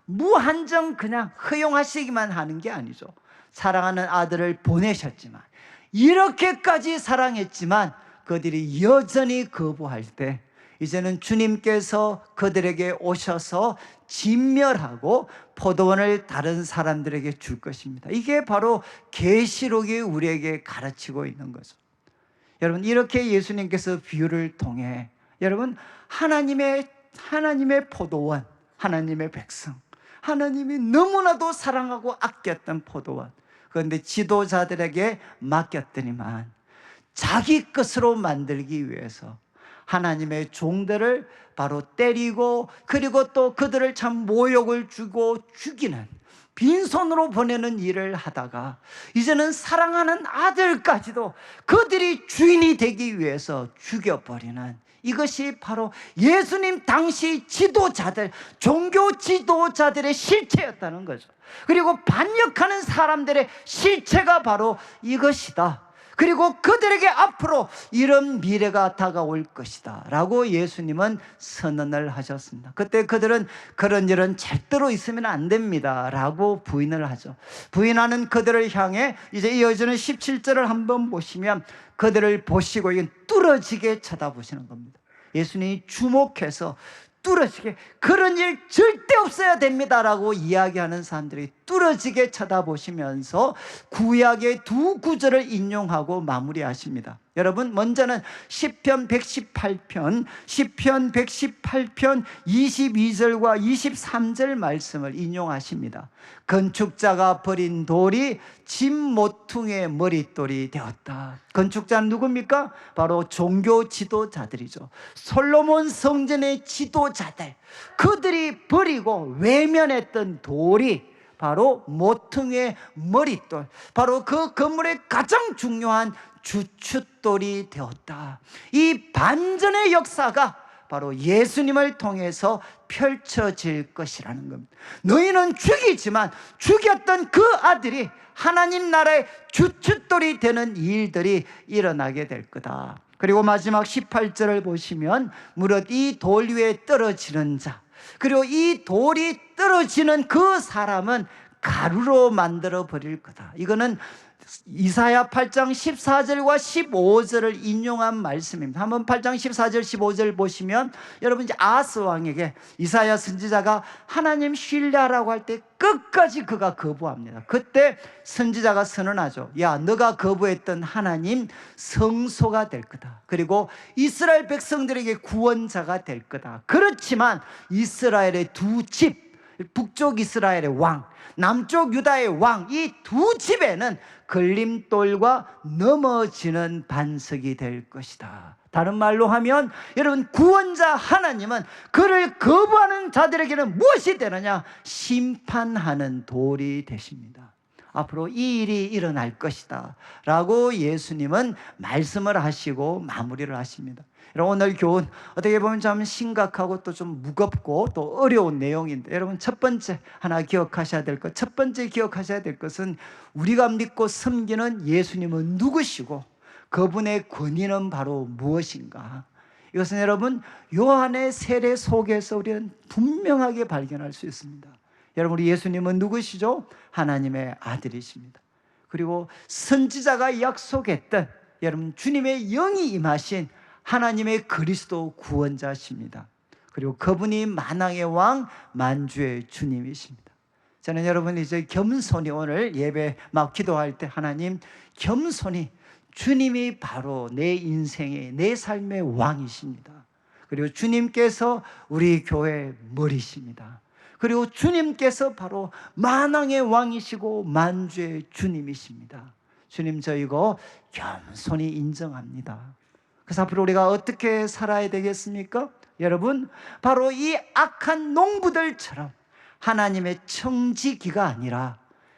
무한정 그냥 허용하시기만 하는 게 아니죠. 사랑하는 아들을 보내셨지만, 이렇게까지 사랑했지만 그들이 여전히 거부할 때 이제는 주님께서 그들에게 오셔서 진멸하고 포도원을 다른 사람들에게 줄 것입니다. 이게 바로 계시록이 우리에게 가르치고 있는 거죠. 여러분, 이렇게 예수님께서 비유를 통해 여러분, 하나님의 포도원, 하나님의 백성, 하나님이 너무나도 사랑하고 아꼈던 포도원, 그런데 지도자들에게 맡겼더니만 자기 것으로 만들기 위해서 하나님의 종들을 바로 때리고, 그리고 또 그들을 참 모욕을 주고 죽이는, 빈손으로 보내는 일을 하다가 이제는 사랑하는 아들까지도 그들이 주인이 되기 위해서 죽여버리는, 이것이 바로 예수님 당시 지도자들, 종교 지도자들의 실체였다는 거죠. 그리고 반역하는 사람들의 실체가 바로 이것이다. 그리고 그들에게 앞으로 이런 미래가 다가올 것이다 라고 예수님은 선언을 하셨습니다. 그때 그들은 그런 일은 절대로 있으면 안 됩니다 라고 부인을 하죠. 부인하는 그들을 향해 이제 이어지는 17절을 한번 보시면 그들을 보시고 이건 뚫어지게 쳐다보시는 겁니다. 예수님이 주목해서 뚫어지게, 그런 일 절대 없어야 됩니다 라고 이야기하는 사람들이 뚫어지게 쳐다보시면서 구약의 두 구절을 인용하고 마무리하십니다. 여러분, 먼저는 시편 118편 22절과 23절 말씀을 인용하십니다. 건축자가 버린 돌이 집 모퉁이의 머릿돌이 되었다. 건축자는 누굽니까? 바로 종교 지도자들이죠. 솔로몬 성전의 지도자들, 그들이 버리고 외면했던 돌이 바로 모퉁이의 머릿돌, 바로 그 건물의 가장 중요한 주춧돌이 되었다. 이 반전의 역사가 바로 예수님을 통해서 펼쳐질 것이라는 겁니다. 너희는 죽이지만 죽였던 그 아들이 하나님 나라의 주춧돌이 되는 일들이 일어나게 될 거다. 그리고 마지막 18절을 보시면 무릇 이 돌 위에 떨어지는 자, 그리고 이 돌이 떨어지는 그 사람은 가루로 만들어 버릴 거다. 이거는 이사야 8장 14절과 15절을 인용한 말씀입니다. 한번 8장 14절 15절 보시면 여러분, 이제 아스 왕에게 이사야 선지자가 하나님 신뢰하라고 할 때 끝까지 그가 거부합니다. 그때 선지자가 선언하죠. 야, 너가 거부했던 하나님 성소가 될 거다. 그리고 이스라엘 백성들에게 구원자가 될 거다. 그렇지만 이스라엘의 두 집, 북쪽 이스라엘의 왕, 남쪽 유다의 왕, 이 두 집에는 걸림돌과 넘어지는 반석이 될 것이다. 다른 말로 하면 여러분, 구원자 하나님은 그를 거부하는 자들에게는 무엇이 되느냐? 심판하는 돌이 되십니다. 앞으로 이 일이 일어날 것이다 라고 예수님은 말씀을 하시고 마무리를 하십니다. 여러분, 오늘 교훈 어떻게 보면 좀 심각하고 또 좀 무겁고 또 어려운 내용인데, 여러분, 첫 번째 하나 기억하셔야 될 것, 첫 번째 기억하셔야 될 것은 우리가 믿고 섬기는 예수님은 누구시고 그분의 권위는 바로 무엇인가? 이것은 여러분, 요한의 세례 속에서 우리는 분명하게 발견할 수 있습니다. 여러분, 우리 예수님은 누구시죠? 하나님의 아들이십니다. 그리고 선지자가 약속했던 여러분, 주님의 영이 임하신 하나님의 그리스도 구원자십니다. 그리고 그분이 만왕의 왕, 만주의 주님이십니다. 저는 여러분, 이제 겸손히 오늘 예배 막 기도할 때 하나님, 겸손히 주님이 바로 내 인생의, 내 삶의 왕이십니다. 그리고 주님께서 우리 교회의 머리십니다. 그리고 주님께서 바로 만왕의 왕이시고 만주의 주님이십니다. 주님, 저 이거 겸손히 인정합니다. 그래서 앞으로 우리가 어떻게 살아야 되겠습니까? 여러분, 바로 이 악한 농부들처럼 하나님의 청지기가 아니라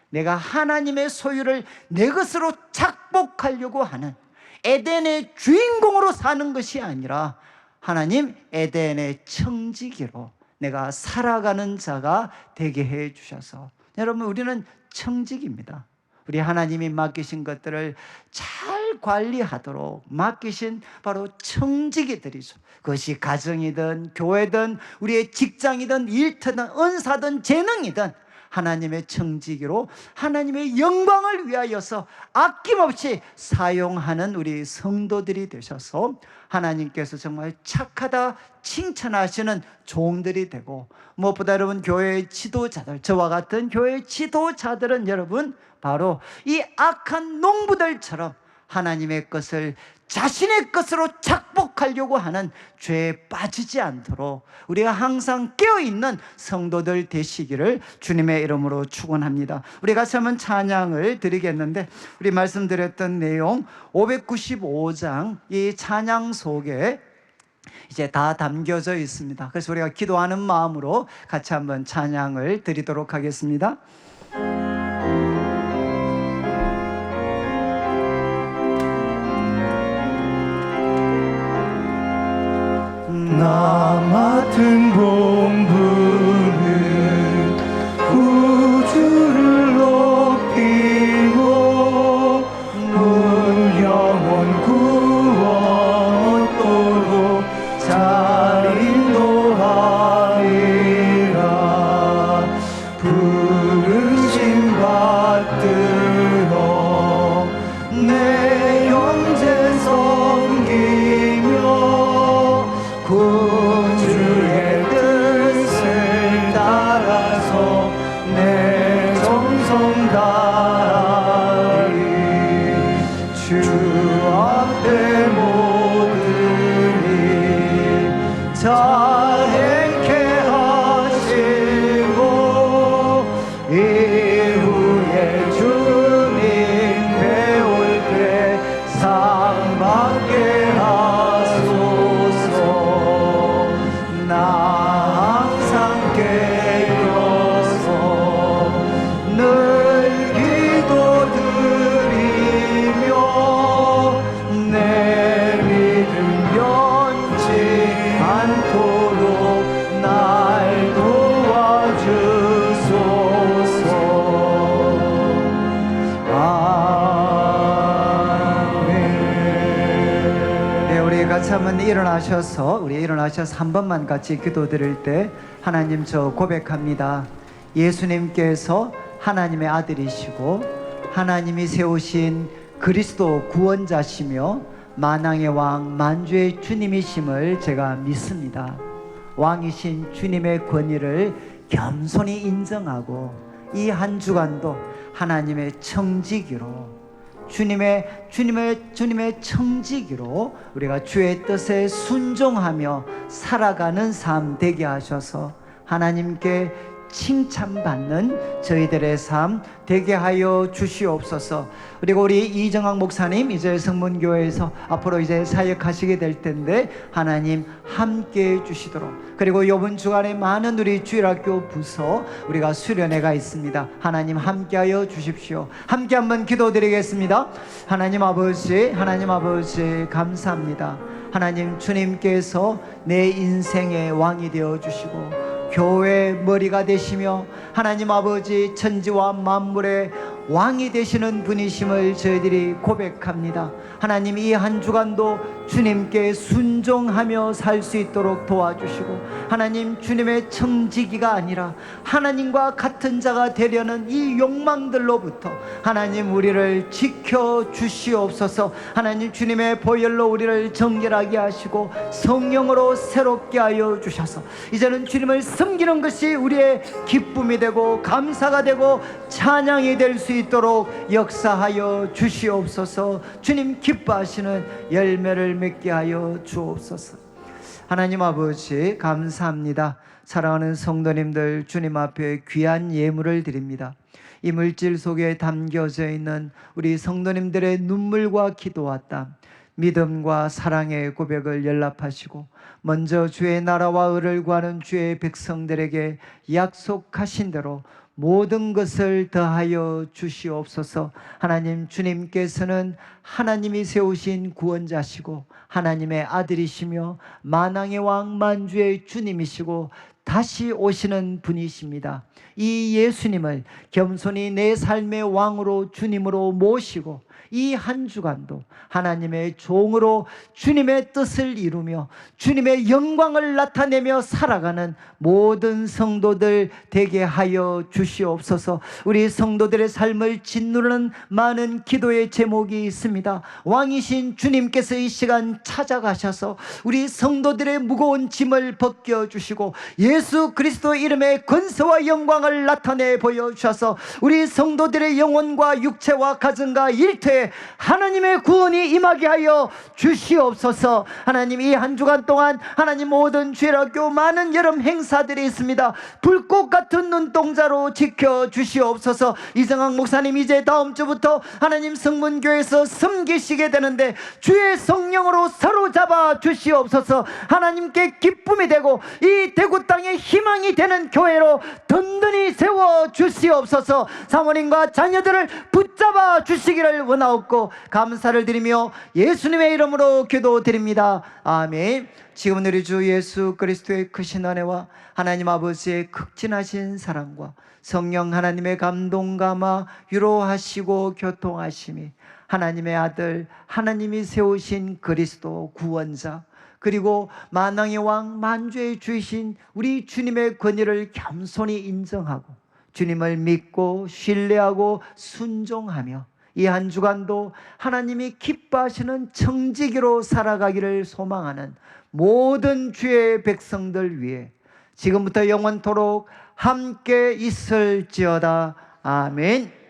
내가 하나님의 소유를 내 것으로 착복하려고 하는 에덴의 주인공으로 사는 것이 아니라 하나님 에덴의 청지기로 내가 살아가는 자가 되게 해 주셔서, 여러분, 우리는 청지기입니다. 우리 하나님이 맡기신 것들을 잘 잘 관리하도록 맡기신 바로 청지기들이죠. 그것이 가정이든 교회든 우리의 직장이든 일터든 은사든 재능이든 하나님의 청지기로 하나님의 영광을 위하여서 아낌없이 사용하는 우리 성도들이 되셔서 하나님께서 정말 착하다 칭찬하시는 종들이 되고, 무엇보다 여러분 교회의 지도자들, 저와 같은 교회의 지도자들은 여러분 바로 이 악한 농부들처럼 하나님의 것을 자신의 것으로 착복하려고 하는 죄에 빠지지 않도록 우리가 항상 깨어있는 성도들 되시기를 주님의 이름으로 축원합니다. 우리 같이 한번 찬양을 드리겠는데, 우리 말씀드렸던 내용 595장 이 찬양 속에 이제 다 담겨져 있습니다. 그래서 우리가 기도하는 마음으로 같이 한번 찬양을 드리도록 하겠습니다. 나 맡은 본분은 우주를 높이고 문 영원 구원 얻도록 잘 인도하리라. 부르심 받들어 내 형제 섬기며 구주의 뜻을 따라서 내 정성 다하리. 주 앞에 모든 일 잘 행케 하시고 이후에 주님 배울 때 상 받게 하소서. 나 항상 깨어서 늘 기도드리며 내 믿음 변치 않도록 날 도와주소서. 아멘. 네, 우리 같이 한번 일어나셔서 한 번만 같이 기도드릴 때, 하나님 저 고백합니다. 예수님께서 하나님의 아들이시고 하나님이 세우신 그리스도 구원자시며 만왕의 왕 만주의 주님이심을 제가 믿습니다. 왕이신 주님의 권위를 겸손히 인정하고 이 한 주간도 하나님의 청지기로 주님의 청지기로 우리가 주의 뜻에 순종하며 살아가는 삶 되게 하셔서 하나님께 칭찬받는 저희들의 삶 되게 하여 주시옵소서. 그리고 우리 이정학 목사님 이제 성문교회에서 앞으로 이제 사역하시게 될 텐데 하나님 함께 해 주시도록, 그리고 이번 주간에 많은 우리 주일학교 부서 우리가 수련회가 있습니다. 하나님 함께하여 주십시오. 함께 한번 기도드리겠습니다. 하나님 아버지 감사합니다. 하나님 주님께서 내 인생의 왕이 되어 주시고 교회의 머리가 되시며 하나님 아버지 천지와 만물의 왕이 되시는 분이심을 저희들이 고백합니다. 하나님 이 한 주간도 주님께 순종하며 살 수 있도록 도와주시고, 하나님 주님의 청지기가 아니라 하나님과 같은 자가 되려는 이 욕망들로부터 하나님 우리를 지켜주시옵소서. 하나님 주님의 보혈로 우리를 정결하게 하시고 성령으로 새롭게 하여 주셔서 이제는 주님을 섬기는 것이 우리의 기쁨이 되고 감사가 되고 찬양이 될 수 있도록 역사하여 주시옵소서. 주님 기뻐하시는 열매를 맺게 하여 주옵소서. 하나님 아버지 감사합니다. 사랑하는 성도님들 주님 앞에 귀한 예물을 드립니다. 이 물질 속에 담겨져 있는 우리 성도님들의 눈물과 기도와 땀, 믿음과 사랑의 고백을 연락하시고 먼저 주의 나라와 의를 구하는 주의 백성들에게 약속하신 대로 모든 것을 더하여 주시옵소서. 하나님 주님께서는 하나님이 세우신 구원자시고 하나님의 아들이시며 만왕의 왕 만주의 주님이시고 다시 오시는 분이십니다. 이 예수님을 겸손히 내 삶의 왕으로 주님으로 모시고 이 한 주간도 하나님의 종으로 주님의 뜻을 이루며 주님의 영광을 나타내며 살아가는 모든 성도들 되게 하여 주시옵소서. 우리 성도들의 삶을 짓누르는 많은 기도의 제목이 있습니다. 왕이신 주님께서 이 시간 찾아가셔서 우리 성도들의 무거운 짐을 벗겨주시고 예수 그리스도 이름의 권세와 영광을 나타내 보여주셔서 우리 성도들의 영혼과 육체와 가정과 일터에 하나님의 구원이 임하게 하여 주시옵소서. 하나님, 이 한 주간 동안 하나님 모든 주일학교 많은 여름 행사들이 있습니다. 불꽃 같은 눈동자로 지켜주시옵소서. 이성학 목사님 이제 다음 주부터 하나님 성문교회에서 섬기시게 되는데 주의 성령으로 사로잡아 주시옵소서. 하나님께 기쁨이 되고 이 대구 땅에 희망이 되는 교회로 든든히 세워 주시옵소서. 사모님과 자녀들을 붙잡아 주시기를 원하옵고 감사를 드리며 예수님의 이름으로 기도드립니다. 아멘. 지금 우리 주 예수 그리스도의 크신 은혜와 하나님 아버지의 극진하신 사랑과 성령 하나님의 감동 감화 위로하시고 교통하심이 하나님의 아들 하나님이 세우신 그리스도 구원자 그리고 만왕의 왕 만주의 주이신 우리 주님의 권위를 겸손히 인정하고 주님을 믿고 신뢰하고 순종하며 이 한 주간도 하나님이 기뻐하시는 청지기로 살아가기를 소망하는 모든 주의 백성들 위해 지금부터 영원토록 함께 있을지어다. 아멘.